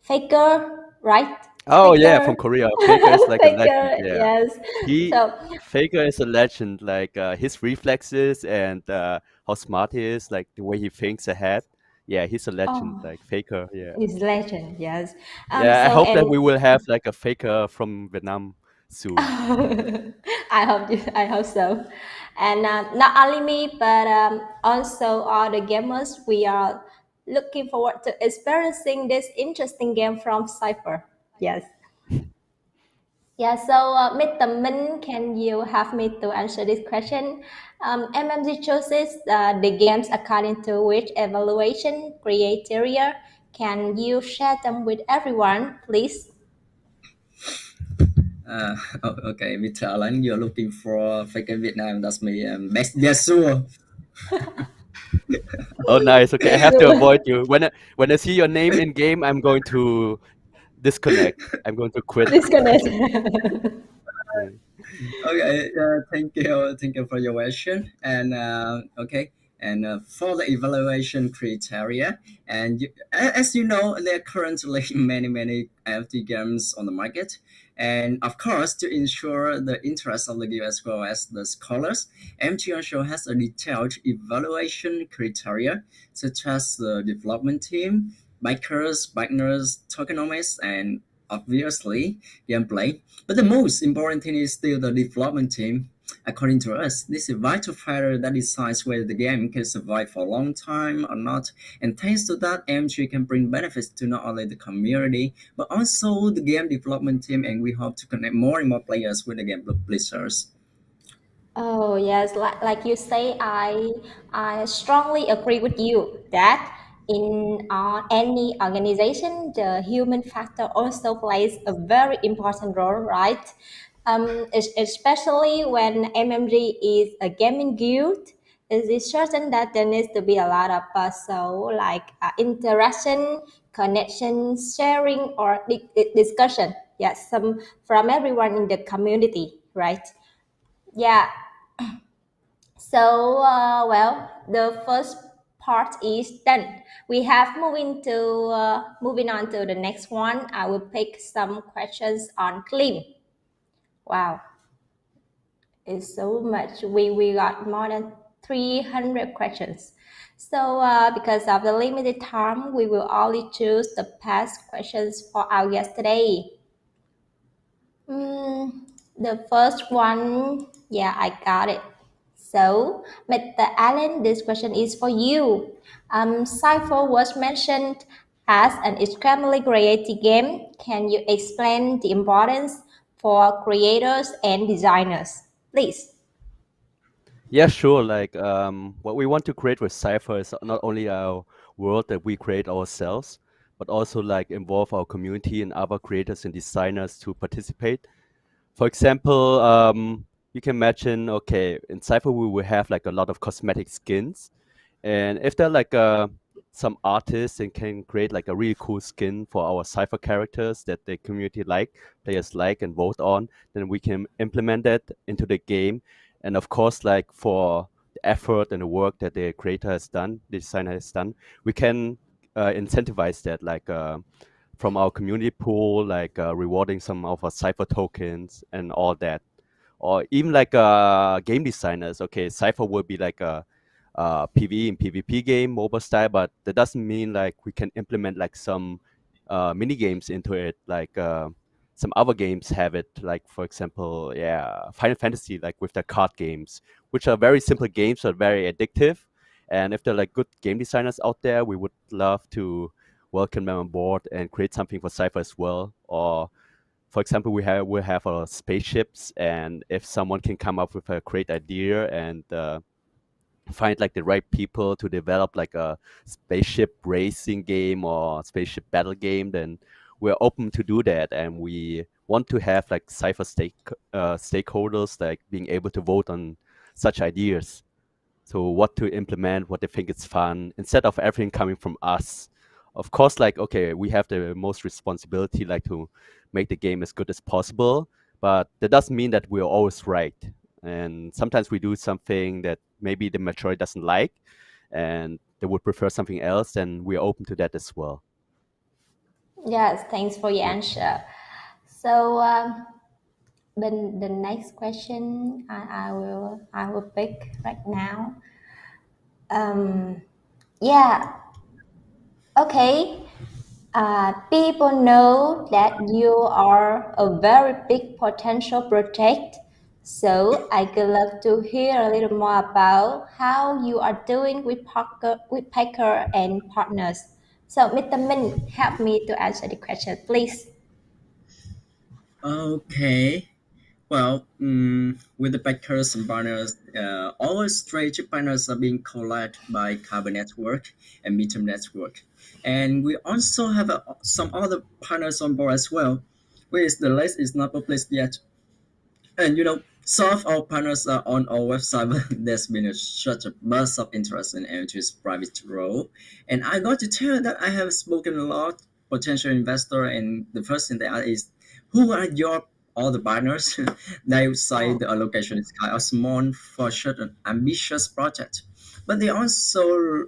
Speaker 2: Faker, right?
Speaker 3: Oh yeah, from
Speaker 2: Faker,
Speaker 3: Korea. Faker is like a legend.
Speaker 2: Faker.
Speaker 3: Yeah,
Speaker 2: Yes.
Speaker 3: he
Speaker 2: So
Speaker 3: Faker is a legend. Like his reflexes and how smart he is, like the way he thinks ahead. Yeah, he's a legend.
Speaker 2: oh,
Speaker 3: Like Faker. Yeah.
Speaker 2: he's legend. Yes.
Speaker 3: Yeah, I
Speaker 2: So
Speaker 3: hope that
Speaker 2: and
Speaker 3: we will have like a faker from Vietnam soon.
Speaker 2: I hope so. And not only me, but also all the gamers, we are looking forward to experiencing this interesting game from Cypher. Yes. Yeah, so Mr. Min, can you help me to answer this question? MMG chooses the games according to which evaluation criteria? Can you share them with everyone, please?
Speaker 4: Okay, Mr. Alan, you're looking for fake in Vietnam. That's me. Best, yes, sure.
Speaker 3: Oh, nice. Okay, I
Speaker 2: Yes,
Speaker 3: have to
Speaker 2: sure.
Speaker 3: avoid you. When I see your name in game, I'm going to disconnect. I'm going to quit.
Speaker 2: Disconnect.
Speaker 3: Yeah.
Speaker 4: Okay, thank you for your question. And okay, and for the evaluation criteria, and as you know, there are currently many NFT games on the market, and of course, to ensure the interest of the game as well as the scholars, MTN Show has a detailed evaluation criteria such as the development team, backers, partners, tokenomics, and obviously gameplay. But the most important thing is still the development team. According to us, this is a vital factor that decides whether the game can survive for a long time or not. And thanks to that, MMG can bring benefits to not only the community, but also the game development team, and we hope to connect more and more players with the game publishers.
Speaker 2: Oh yes, like you say, I strongly agree with you that in any organization, the human factor also plays a very important role, right? Especially when MMG is a gaming guild, it is certain that there needs to be a lot of so like interaction, connection, sharing, or discussion. Yes, some from everyone in the community, right? Yeah. So, well, the first part is done. We have moving on to the next one. I will pick some questions on clean. Wow, it's so much. We got more than 300 questions. So, because of the limited time, we will only choose the past questions for our guest today. The first one, yeah, I got it. So, Mr. Allen, this question is for you. Cypher was mentioned as an extremely creative game. Can you explain the importance for creators and designers, please?
Speaker 3: Yeah, sure. Like what we want to create with Cypher is not only our world that we create ourselves, but also like involve our community and other creators and designers to participate. For example, you can imagine, okay, in Cypher we will have like a lot of cosmetic skins, and if they're like some artists and can create like a really cool skin for our Cypher characters that the community like, players like and vote on, then we can implement that into the game. And of course, like for the effort and the work that the creator has done, the designer has done, we can incentivize that, like from our community pool, like rewarding some of our Cypher tokens and all that. Or even like game designers. Okay, Cypher will be like a PvE and PvP game, mobile style, but that doesn't mean like we can implement like some mini games into it, like some other games have it, like for example, yeah, Final Fantasy, like with the card games, which are very simple games but very addictive. And if there are like good game designers out there, we would love to welcome them on board and create something for Cypher as well. Or for example, we have our spaceships, and if someone can come up with a great idea and find like the right people to develop like a spaceship racing game or spaceship battle game, then we're open to do that. And we want to have like Cypher stakeholders like being able to vote on such ideas. So what to implement, what they think is fun, instead of everything coming from us. Of course, like, okay, we have the most responsibility, like to make the game as good as possible, but that doesn't mean that we're always right. And sometimes we do something that maybe the majority doesn't like, and they would prefer something else, and we're open to that as well.
Speaker 2: Yes, thanks for your
Speaker 3: Yeah.
Speaker 2: answer. So, the next question I will pick right now. Yeah, okay. People know that you are a very big potential project. So I would love to hear a little more about how you are doing with Packer and partners. So Mr. Min, help me to answer the question, please.
Speaker 4: Okay. Well, with the backers and partners, all strategic partners are being collated by Carbon Network and Medium Network. And we also have some other partners on board as well, which the list is not published yet. And some of our partners are on our website, but there's been such a burst of interest in MMG's private role. And I got to tell you that I have spoken a lot potential investor, and the first thing they ask is, who are your all the partners? They would say the allocation is kind of small for such an ambitious project. But they also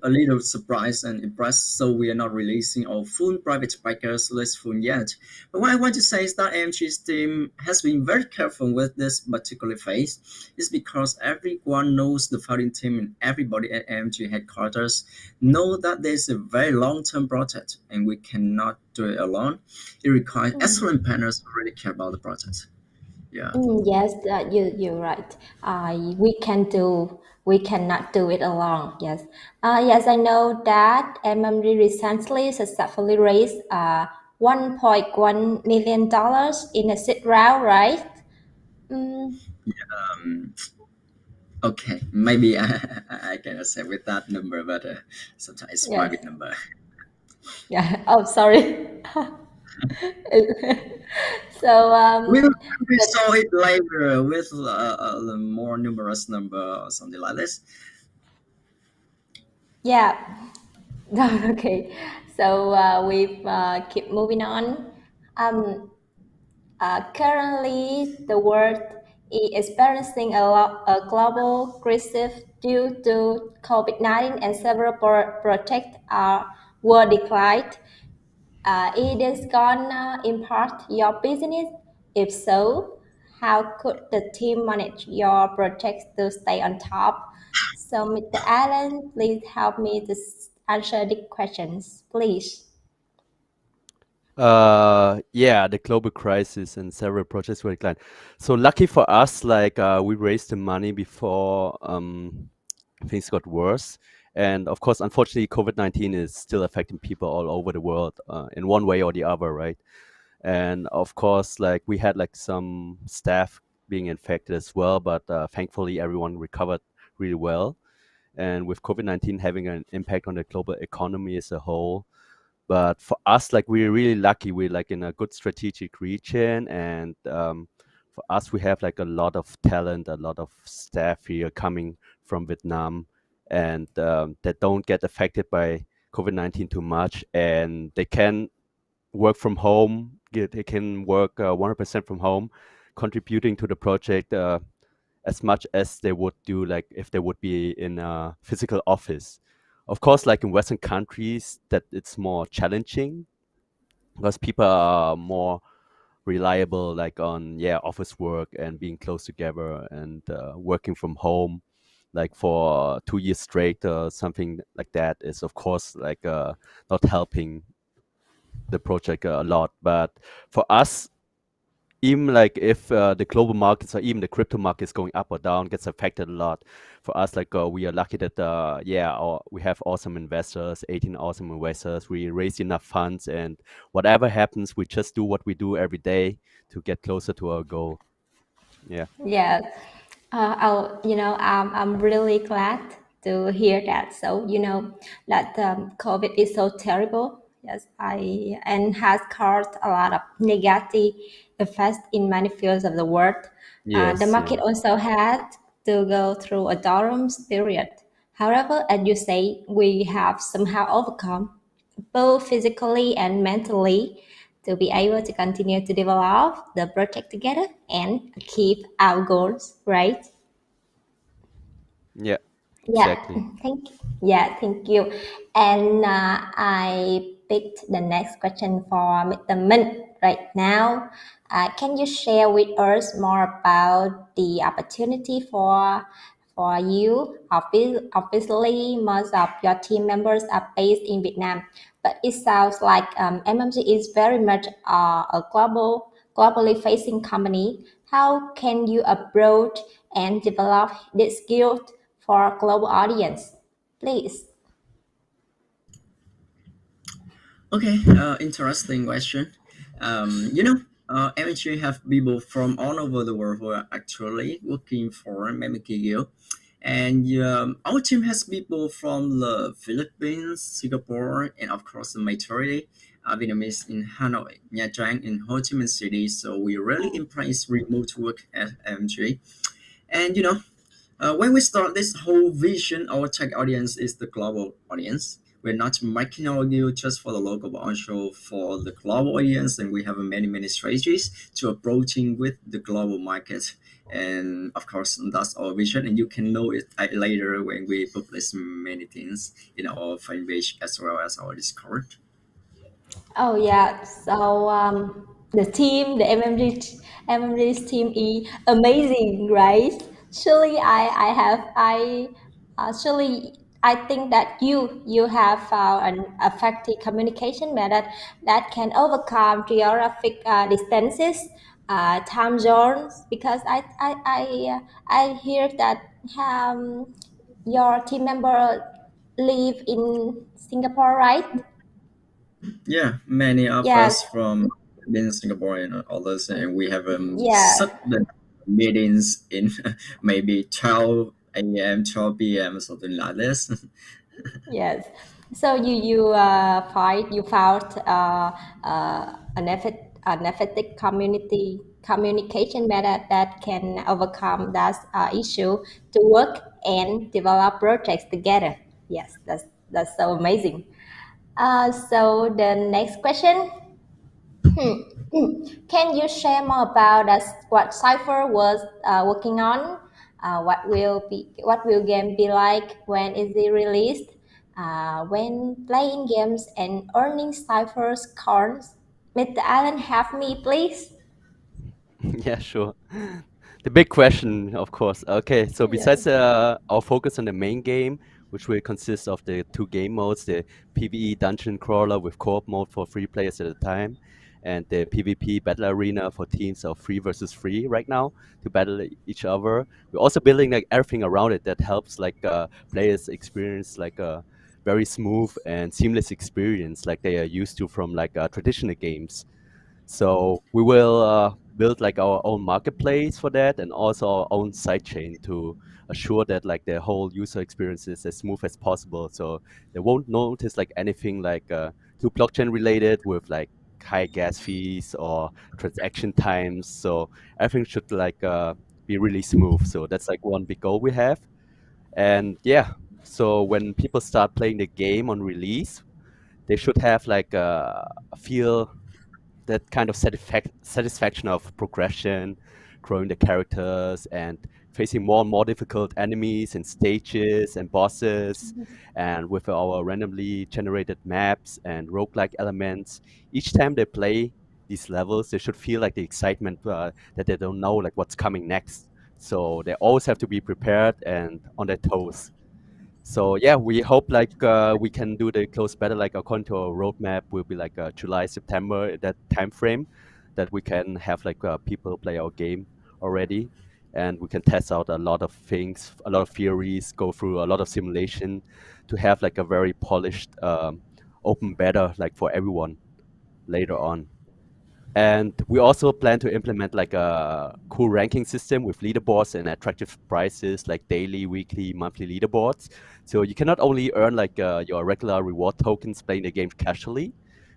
Speaker 4: a little surprised and impressed, so we are not releasing our full private packers list full yet. But what I want to say is that AMG's team has been very careful with this particular phase. It's because everyone knows the founding team and everybody at AMG headquarters know that there's a very long-term project and we cannot do it alone. It requires excellent partners who really care about the project. Yeah.
Speaker 2: Yes, you're right. We cannot do it alone. Yes. Yes, I know that MMG recently successfully raised $1.1 million in a seed round, right? Mm,
Speaker 4: Um, okay, maybe I can accept with that number, but sometimes it's
Speaker 2: yes.
Speaker 4: private number.
Speaker 2: Yeah. Oh, sorry. So
Speaker 4: We
Speaker 2: the
Speaker 4: saw it later with a more numerous number or something like this.
Speaker 2: yeah. Okay. So we keep moving on. Um, Currently, the world is experiencing a global crisis due to COVID-19 and several projects were declined. It is gonna impact your business? If so, how could the team manage your projects to stay on top? So, Mr. Allen, please help me to answer the questions, please.
Speaker 3: Yeah, the global crisis and several projects were declined. So lucky for us, like we raised the money before things got worse. And of course, unfortunately, COVID-19 is still affecting people all over the world in one way or the other, right? And of course, like we had like some staff being infected as well, but thankfully everyone recovered really well. And with COVID-19 having an impact on the global economy as a whole, but for us, like we're really lucky. We're like in a good strategic region, and for us, we have like a lot of talent, a lot of staff here coming from Vietnam, and that don't get affected by COVID-19 too much, and they can work from home. They can work 100% from home, contributing to the project as much as they would do like if they would be in a physical office. Of course, like in Western countries, that it's more challenging because people are more reliable, like on office work and being close together and working from home, like for 2 years straight or something like that is of course like not helping the project a lot. But for us, even like if the global markets or even the crypto markets going up or down gets affected a lot. For us, like we are lucky that we have awesome investors, 18 awesome investors. We raise enough funds, and whatever happens, we just do what we do every day to get closer to our goal. Yeah.
Speaker 2: Yeah, I'm really glad to hear that. So, that COVID is so terrible. Yes, and has caused a lot of negative effects in many fields of the world. The
Speaker 3: Yes.
Speaker 2: market
Speaker 3: Yeah.
Speaker 2: also had to go through a doldrums period. However, as you say, we have somehow overcome both physically and mentally to be able to continue to develop the project together and keep our goals, right?
Speaker 3: Yeah.
Speaker 2: Yeah,
Speaker 3: Exactly.
Speaker 2: thank you. And I picked the next question for Mr. Minh right now. Can you share with us more about the opportunity for you? Obviously, most of your team members are based in Vietnam, but it sounds like MMG is very much a globally facing company. How can you approach and develop this skill for a global audience? Please.
Speaker 4: Okay, interesting question. MMG have people from all over the world who are actually working for MMG. And our team has people from the Philippines, Singapore, and of course the majority are Vietnamese in Hanoi, Nha Trang, and Ho Chi Minh City. So we really embrace remote work at MMG. And when we start this whole vision, our tech audience is the global audience. We're not making our deal just for the local, but also for the global audience. And we have many strategies to approaching with the global market. And of course, that's our vision. And you can know it later when we publish many things in our fan page as well as our Discord.
Speaker 2: Oh yeah. So the MMG's team is amazing, right? Surely surely I think that you have found an effective communication method that can overcome geographic distances time zones, because I hear that your team member live in Singapore, right?
Speaker 4: Yeah, many of
Speaker 2: Yes,
Speaker 4: us from in Singapore and others, and we have
Speaker 2: yeah,
Speaker 4: sudden meetings in maybe 12 a.m., 12 p.m., something like this.
Speaker 2: yes. So you found an effective communication method that can overcome that issue to work and develop projects together. Yes, that's so amazing. So the next question. Can you share more about us, what Sipher was working on? What will game be like? When is it released? When playing games and earning Sipher's coins? Mr. Allen, have me, please.
Speaker 3: Yeah, sure. The big question, of course. Okay, so
Speaker 2: Yes.
Speaker 3: besides our focus on the main game, which will consist of the two game modes, the PvE dungeon crawler with co-op mode for 3 players at a time, and the PvP battle arena for teams of 3 versus 3 right now to battle each other. We're also building like everything around it that helps like players experience like a very smooth and seamless experience like they are used to from like traditional games. So we will build like our own marketplace for that, and also our own sidechain to assure that like the whole user experience is as smooth as possible. So they won't notice like anything like too blockchain related with like high gas fees or transaction times. So everything should like be really smooth. So that's like one big goal we have. And yeah, so when people start playing the game on release, they should have like a feel that kind of satisfaction of progression, growing the characters, and facing more and more difficult enemies and stages and bosses. And with our randomly generated maps and roguelike elements, each time they play these levels, they should feel like the excitement that they don't know like what's coming next. So they always have to be prepared and on their toes. So yeah, we hope like we can do the close beta like according to our roadmap will be like July, September, that time frame that we can have like people play our game already, and we can test out a lot of things, a lot of theories, go through a lot of simulation to have like a very polished open beta like for everyone later on. And we also plan to implement like a cool ranking system with leaderboards and attractive prizes like daily, weekly, monthly leaderboards. So you can not only earn like your regular reward tokens playing the game casually,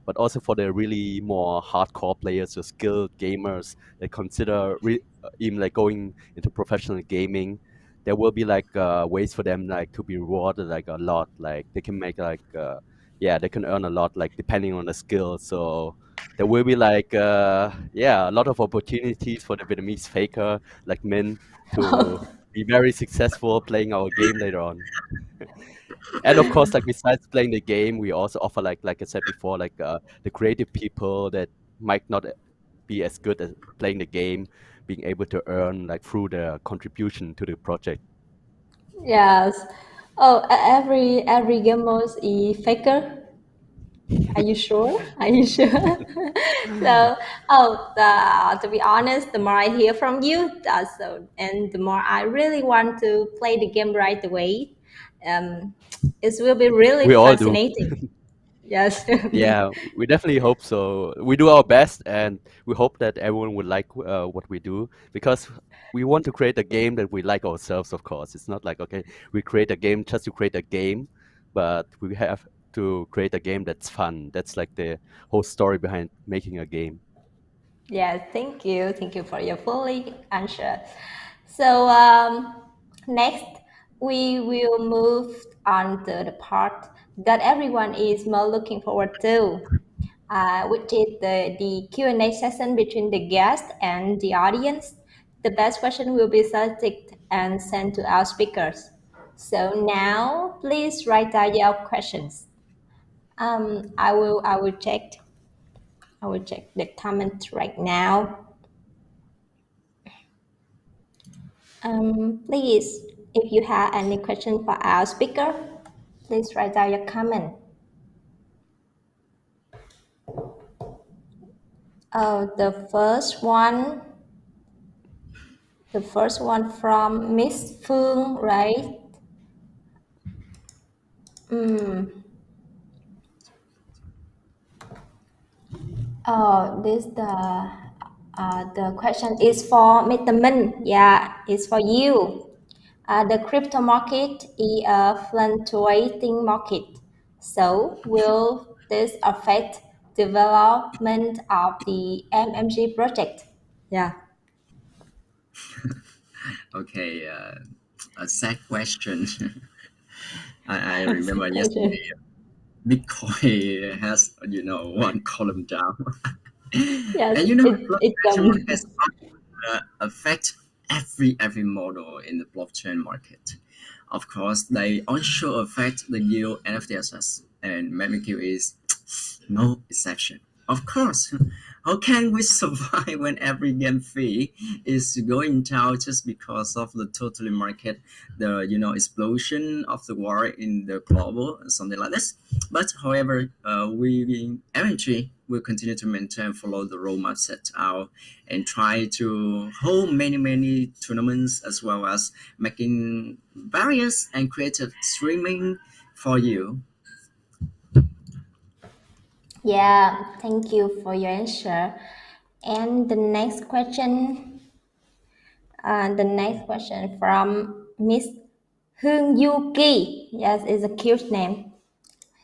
Speaker 3: but also for the really more hardcore players or skilled gamers that consider even like going into professional gaming, there will be like ways for them like to be rewarded like a lot. Like they can make like yeah, they can earn a lot like depending on the skill. So there will be like yeah, a lot of opportunities for the Vietnamese faker like Min to be very successful playing our game later on. And of course, like besides playing the game, we also offer like I said before, like the creative people that might not be as good at playing the game, being able to earn like through their contribution to the project.
Speaker 2: Yes. Oh, every game mode is faker. Are you sure? Are you sure? So, to be honest, the more I hear from you, and the more I really want to play the game right away, um, it will be really
Speaker 3: We all do.
Speaker 2: fascinating. Yes.
Speaker 3: Yeah, we definitely hope so. We do our best, and we hope that everyone would like what we do because we want to create a game that we like ourselves, of course. It's not like, okay, we create a game just to create a game, but we have to create a game that's fun. That's like the whole story behind making a game.
Speaker 2: Yes, thank you. Thank you for your fully answer. So next, we will move on to the part that everyone is more looking forward to, which is the Q&A session between the guest and the audience. The best question will be selected and sent to our speakers. So now, please write down your questions. I will check. I will check the comment right now. Please, if you have any question for our speaker, please write down your comment. The first one from Miss Phương, right? Oh, the question is for Mr. Minh. Yeah, it's for you. The crypto market is a fluctuating market. So will this affect development of the MMG project? Yeah.
Speaker 4: Okay, a sad question. I remember yesterday Bitcoin has one column down,
Speaker 2: Yes,
Speaker 4: and
Speaker 2: it's
Speaker 4: fluctuation has affect every model in the blockchain market. Of course, they also affect the yield and FTSs, and MMQ is no exception. Of course, how can we survive when every game fee is going down just because of the totally market, the explosion of the war in the global, something like this? But however, we MMG will continue to maintain follow the roadmap set out and try to hold many tournaments as well as making various and creative streaming for you.
Speaker 2: Yeah, thank you for your answer. And the next question from Miss Hương Yuki. Yes, it's a cute name.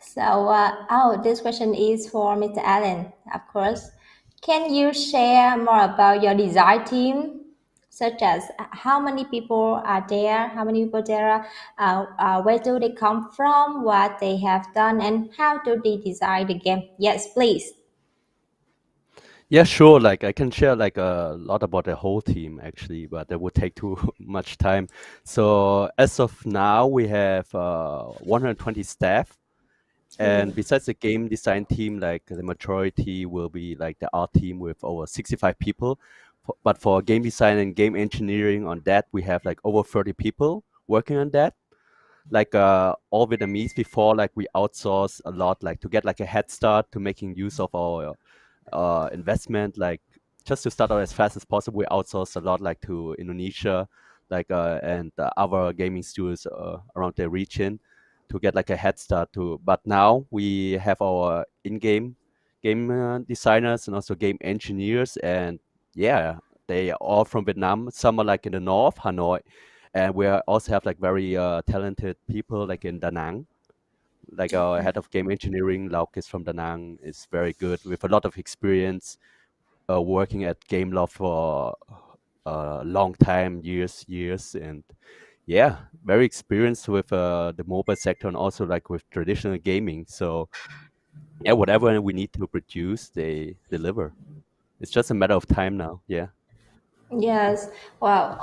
Speaker 2: So, this question is for Mr. Allen, of course. Can you share more about your design team, such as how many people are there, where do they come from, what they have done, and how do they design the game? Yes, please.
Speaker 3: Yeah, sure. Like I can share like a lot about the whole team actually, but that would take too much time. So as of now, we have 120 staff, and besides the game design team, like the majority will be like the art team with over 65 people. But for game design and game engineering on that, we have like over 30 people working on that. Like all Vietnamese before, like we outsource a lot, like to get like a head start to making use of our investment, like just to start out as fast as possible. We outsource a lot, like to Indonesia, like and other gaming studios around the region to get like a head start to. But now we have our in-game game designers and also game engineers, and yeah, they are all from Vietnam. Some are like in the north, Hanoi, and we also have like very talented people like in Da Nang. Like our head of game engineering, Lauk, is from Da Nang, is very good with a lot of experience working at Gameloft for a long time, years, and yeah, very experienced with the mobile sector and also like with traditional gaming. So yeah, whatever we need to produce, they deliver. It's just a matter of time now. Yeah.
Speaker 2: Yes, wow,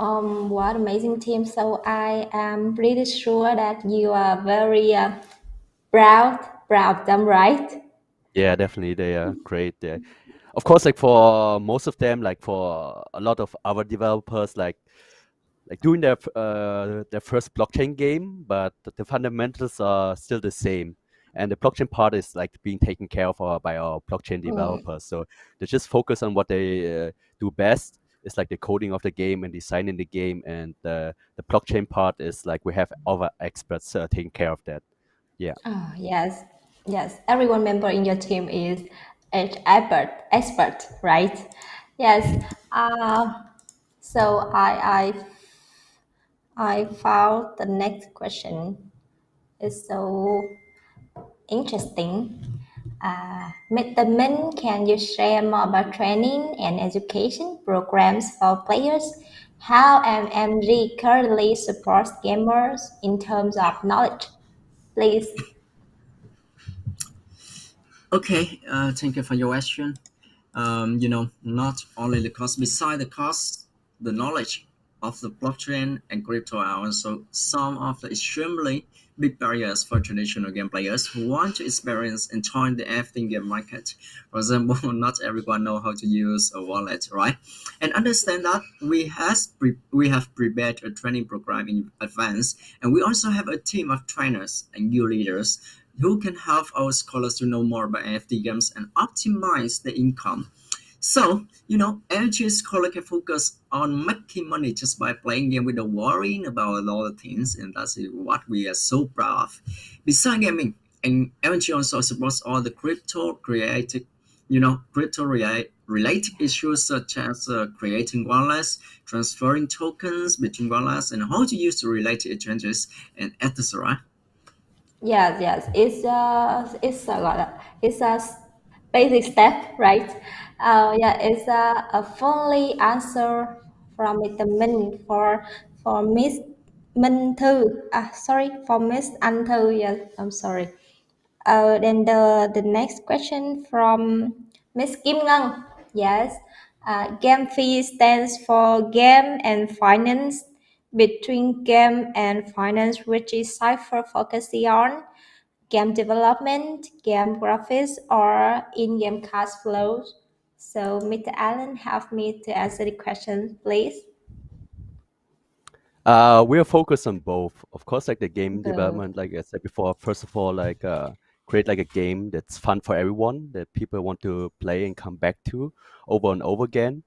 Speaker 2: what amazing team. So I am pretty sure that you are very proud of them, right?
Speaker 3: Yeah, definitely. They are great. Of course, like for most of them, like for a lot of other developers, like doing their first blockchain game, but the fundamentals are still the same. And the blockchain part is like being taken care of by our blockchain developers. So they just focus on what they do best. It's like the coding of the game and designing the game, and the blockchain part is like we have other experts taking care of that. Yeah.
Speaker 2: Oh, yes, yes. Everyone member in your team is an expert, right? Yes. Uh, so I found the next question is so interesting. Mr. Minh, can you share more about training and education programs for players? How MMG currently supports gamers in terms of knowledge? Please.
Speaker 4: Okay, thank you for your question. Not only the cost, beside the cost, the knowledge of the blockchain and crypto are also some of the extremely big barriers for traditional game players who want to experience and join the NFT game market. For example, not everyone know how to use a wallet, right? And understand that we have prepared a training program in advance, and we also have a team of trainers and guild leaders who can help our scholars to know more about NFT games and optimize their income. So, MMG's collective focus on making money just by playing game without worrying about a lot of things, and that's what we are so proud of. Besides gaming, and MMG also supports all the crypto related issues such as creating wallets, transferring tokens between wallets, and how to use the related exchanges and etc.
Speaker 2: Yes. It's a basic step, right? Yeah, it's a fully answer from Mr. Min for Miss Min Thư. Sorry, for Miss An Thư. Yes, I'm sorry. Then the next question from Miss Kim Ngân. Yes. Game fee stands for game and finance. Between game and finance, which is Sipher focusing on game development, game graphics, or in-game cash flows. So, Mr. Allen, help me to answer the question, please.
Speaker 3: We are focused on both. Of course, like the game
Speaker 2: The
Speaker 3: development, like I said before, first of all, like create like a game that's fun for everyone that people want to play and come back to over and over again.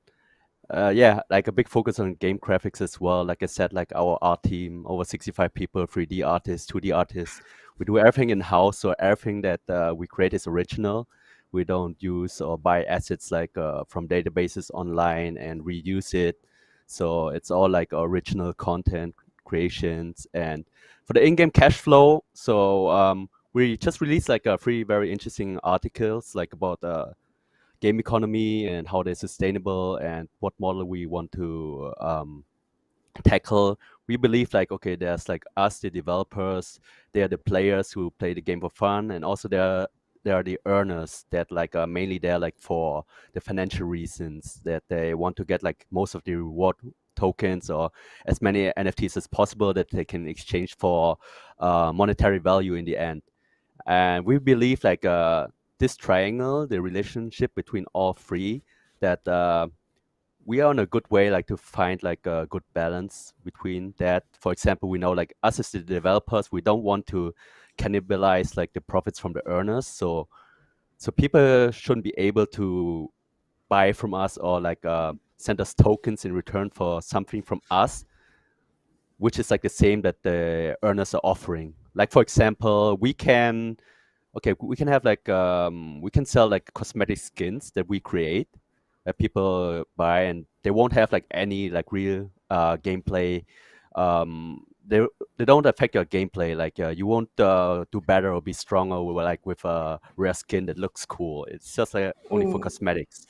Speaker 3: Yeah, like a big focus on game graphics as well. Like I said, like our art team, over 65 people, 3D artists, 2D artists. We do everything in house, so everything that we create is original. We don't use or buy assets like from databases online and reuse it. So it's all like original content creations. And for the in-game cash flow, so we just released like three very interesting articles like about game economy and how they're sustainable and what model we want to tackle. We believe like okay, there's like us, the developers, they are the players who play the game for fun, and also there are the earners that like are mainly there like for the financial reasons that they want to get like most of the reward tokens or as many NFTs as possible that they can exchange for monetary value in the end. And we believe like this triangle, the relationship between all three, that we are on a good way like to find like a good balance between that. For example, we know like us as the developers, we don't want to cannibalize like the profits from the earners. So people shouldn't be able to buy from us or like send us tokens in return for something from us, which is like the same that the earners are offering. Like for example, we can have like we can sell like cosmetic skins that we create that people buy, and they won't have like any like real gameplay. They don't affect your gameplay. Like you won't do better or be stronger with, like with a rare skin that looks cool. It's just like only for cosmetics.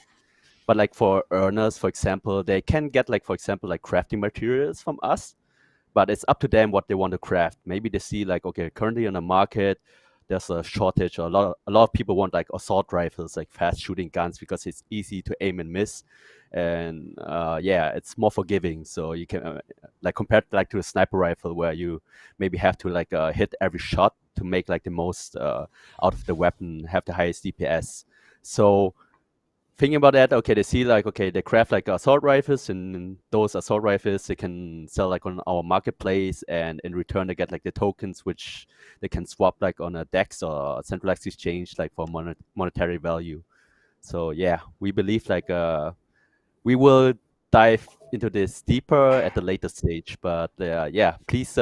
Speaker 3: But like for earners, for example, they can get like for example like crafting materials from us, but it's up to them what they want to craft. Maybe they see like, okay, currently on the market, there's a shortage. Or a lot of people want like assault rifles, like fast shooting guns, because it's easy to aim and miss, and yeah, it's more forgiving. So you can like compared like to a sniper rifle where you maybe have to like hit every shot to make like the most out of the weapon, have the highest DPS. So thinking about that, okay, they see like okay, they craft like assault rifles, and those assault rifles they can sell like on our marketplace, and in return they get like the tokens which they can swap like on a DEX or a centralized exchange like for monetary value. So yeah, we believe like we will dive into this deeper at the later stage, but yeah, please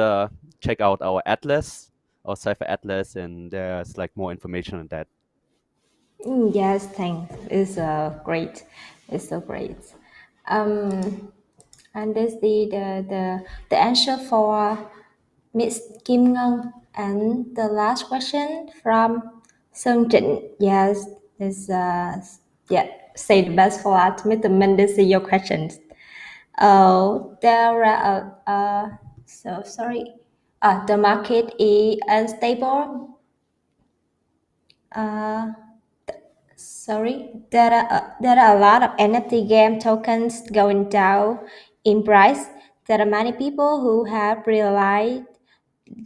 Speaker 3: check out our atlas, our Cypher atlas, and there's like more information on that.
Speaker 2: Yes, thanks. It's great. It's so great. And this the answer for Miss Kim Ngân. And the last question from Sơn Trịnh. Yes, is yeah. Say the best for last, Mr. Minh. This is your questions. There are so sorry. The market is unstable. Sorry, there are a lot of NFT game tokens going down in price. There are many people who have realized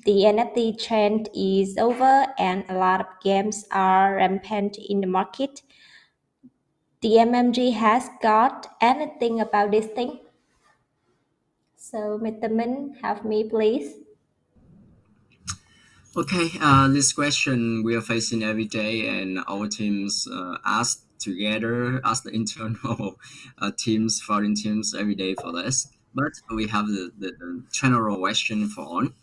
Speaker 2: the NFT trend is over, and a lot of games are rampant in the market. The MMG has got anything about this thing? So, Mr. Min, help me, please.
Speaker 4: Okay, this question we are facing every day, and our teams ask together as the internal teams, foreign teams every day for this. But we have the general question for on.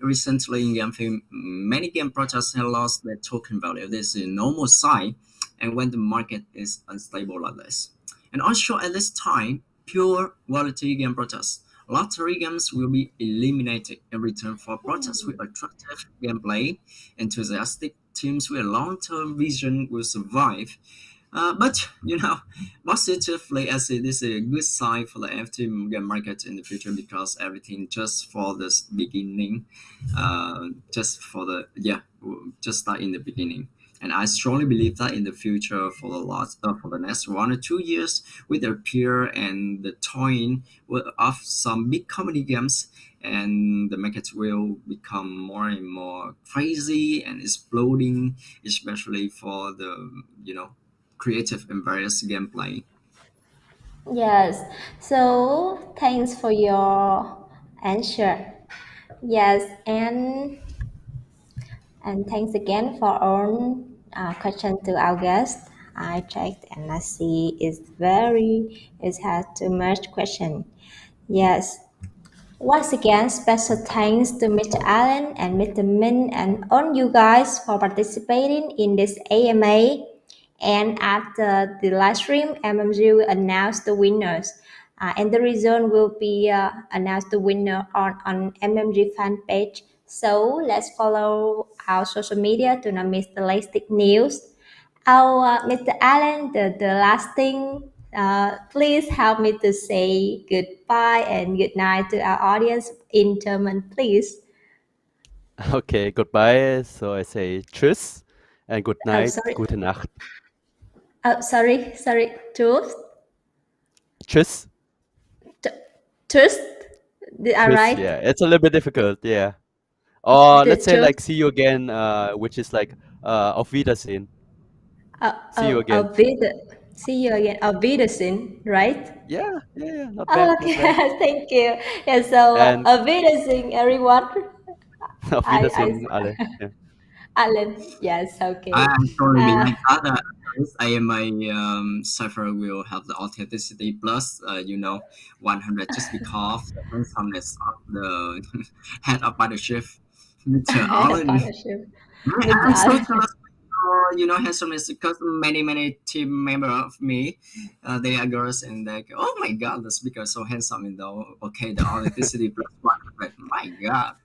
Speaker 4: Recently in game film, many game projects have lost their token value. This is a normal sign, and when the market is unstable like this. And also at this time, pure quality game projects, lottery games will be eliminated in return for projects with attractive gameplay. Enthusiastic teams with long-term vision will survive. But positively, I say this is a good sign for the NFT game market in the future because everything just for this beginning, just start in the beginning. And I strongly believe that in the future, for the next 1 or 2 years, with the appear and the toying of some big comedy games, and the market will become more and more crazy and exploding, especially for the creative and various gameplay.
Speaker 2: Yes. So thanks for your answer. Yes, and thanks again for all question to our guest. I checked and I see it has too much question. Yes. Once again, special thanks to Mr. Allen and Mr. Min and all you guys for participating in this AMA. And after the live stream, MMG will announce the winners. And the result will be announced the winner on MMG fan page. So let's follow our social media to not miss the latest news. Mr. Allen, the last thing, please help me to say goodbye and good night to our audience in German, please.
Speaker 3: Okay, goodbye. So I say tschüss and good
Speaker 2: Oh,
Speaker 3: night,
Speaker 2: sorry.
Speaker 3: gute Nacht.
Speaker 2: Oh, sorry. Truth.
Speaker 3: Tschüss.
Speaker 2: Truth. Did I
Speaker 3: Tschüss,
Speaker 2: write?
Speaker 3: yeah. It's a little bit difficult, yeah. Or
Speaker 2: The
Speaker 3: let's say
Speaker 2: truth.
Speaker 3: like see you again, which is like auf Wiedersehen. See you again.
Speaker 2: See you again. Auf Wiedersehen, right?
Speaker 3: Yeah, not bad, not
Speaker 2: Okay,
Speaker 3: bad.
Speaker 2: thank you. Yeah, so
Speaker 3: And
Speaker 2: Auf Wiedersehen, everyone.
Speaker 3: auf Wiedersehen alle. Yeah.
Speaker 2: Alan, yes, okay.
Speaker 4: I'm sorry, like that. AMA Sipher will have the authenticity plus 100 just because the handsomeness of the head of partnership, Mr. Allen.
Speaker 2: Partnership.
Speaker 4: I'm so jealous of handsomeness because many team member of me, they are girls and they go, oh my god, the speaker is so handsome and okay, the authenticity plus 100. My god.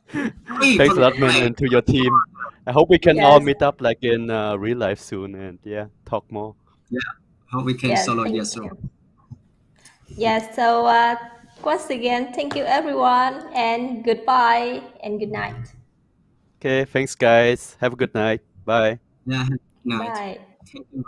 Speaker 3: Thanks a lot, man, and to your team. I hope we can all meet up like in real life soon and talk more.
Speaker 4: Yeah, hope we can solo yes soon.
Speaker 2: Yes, so once again, thank you everyone, and goodbye and good night.
Speaker 3: Okay, thanks guys. Have a good night. Bye.
Speaker 4: Yeah, good night.
Speaker 2: Bye.
Speaker 4: Thank you.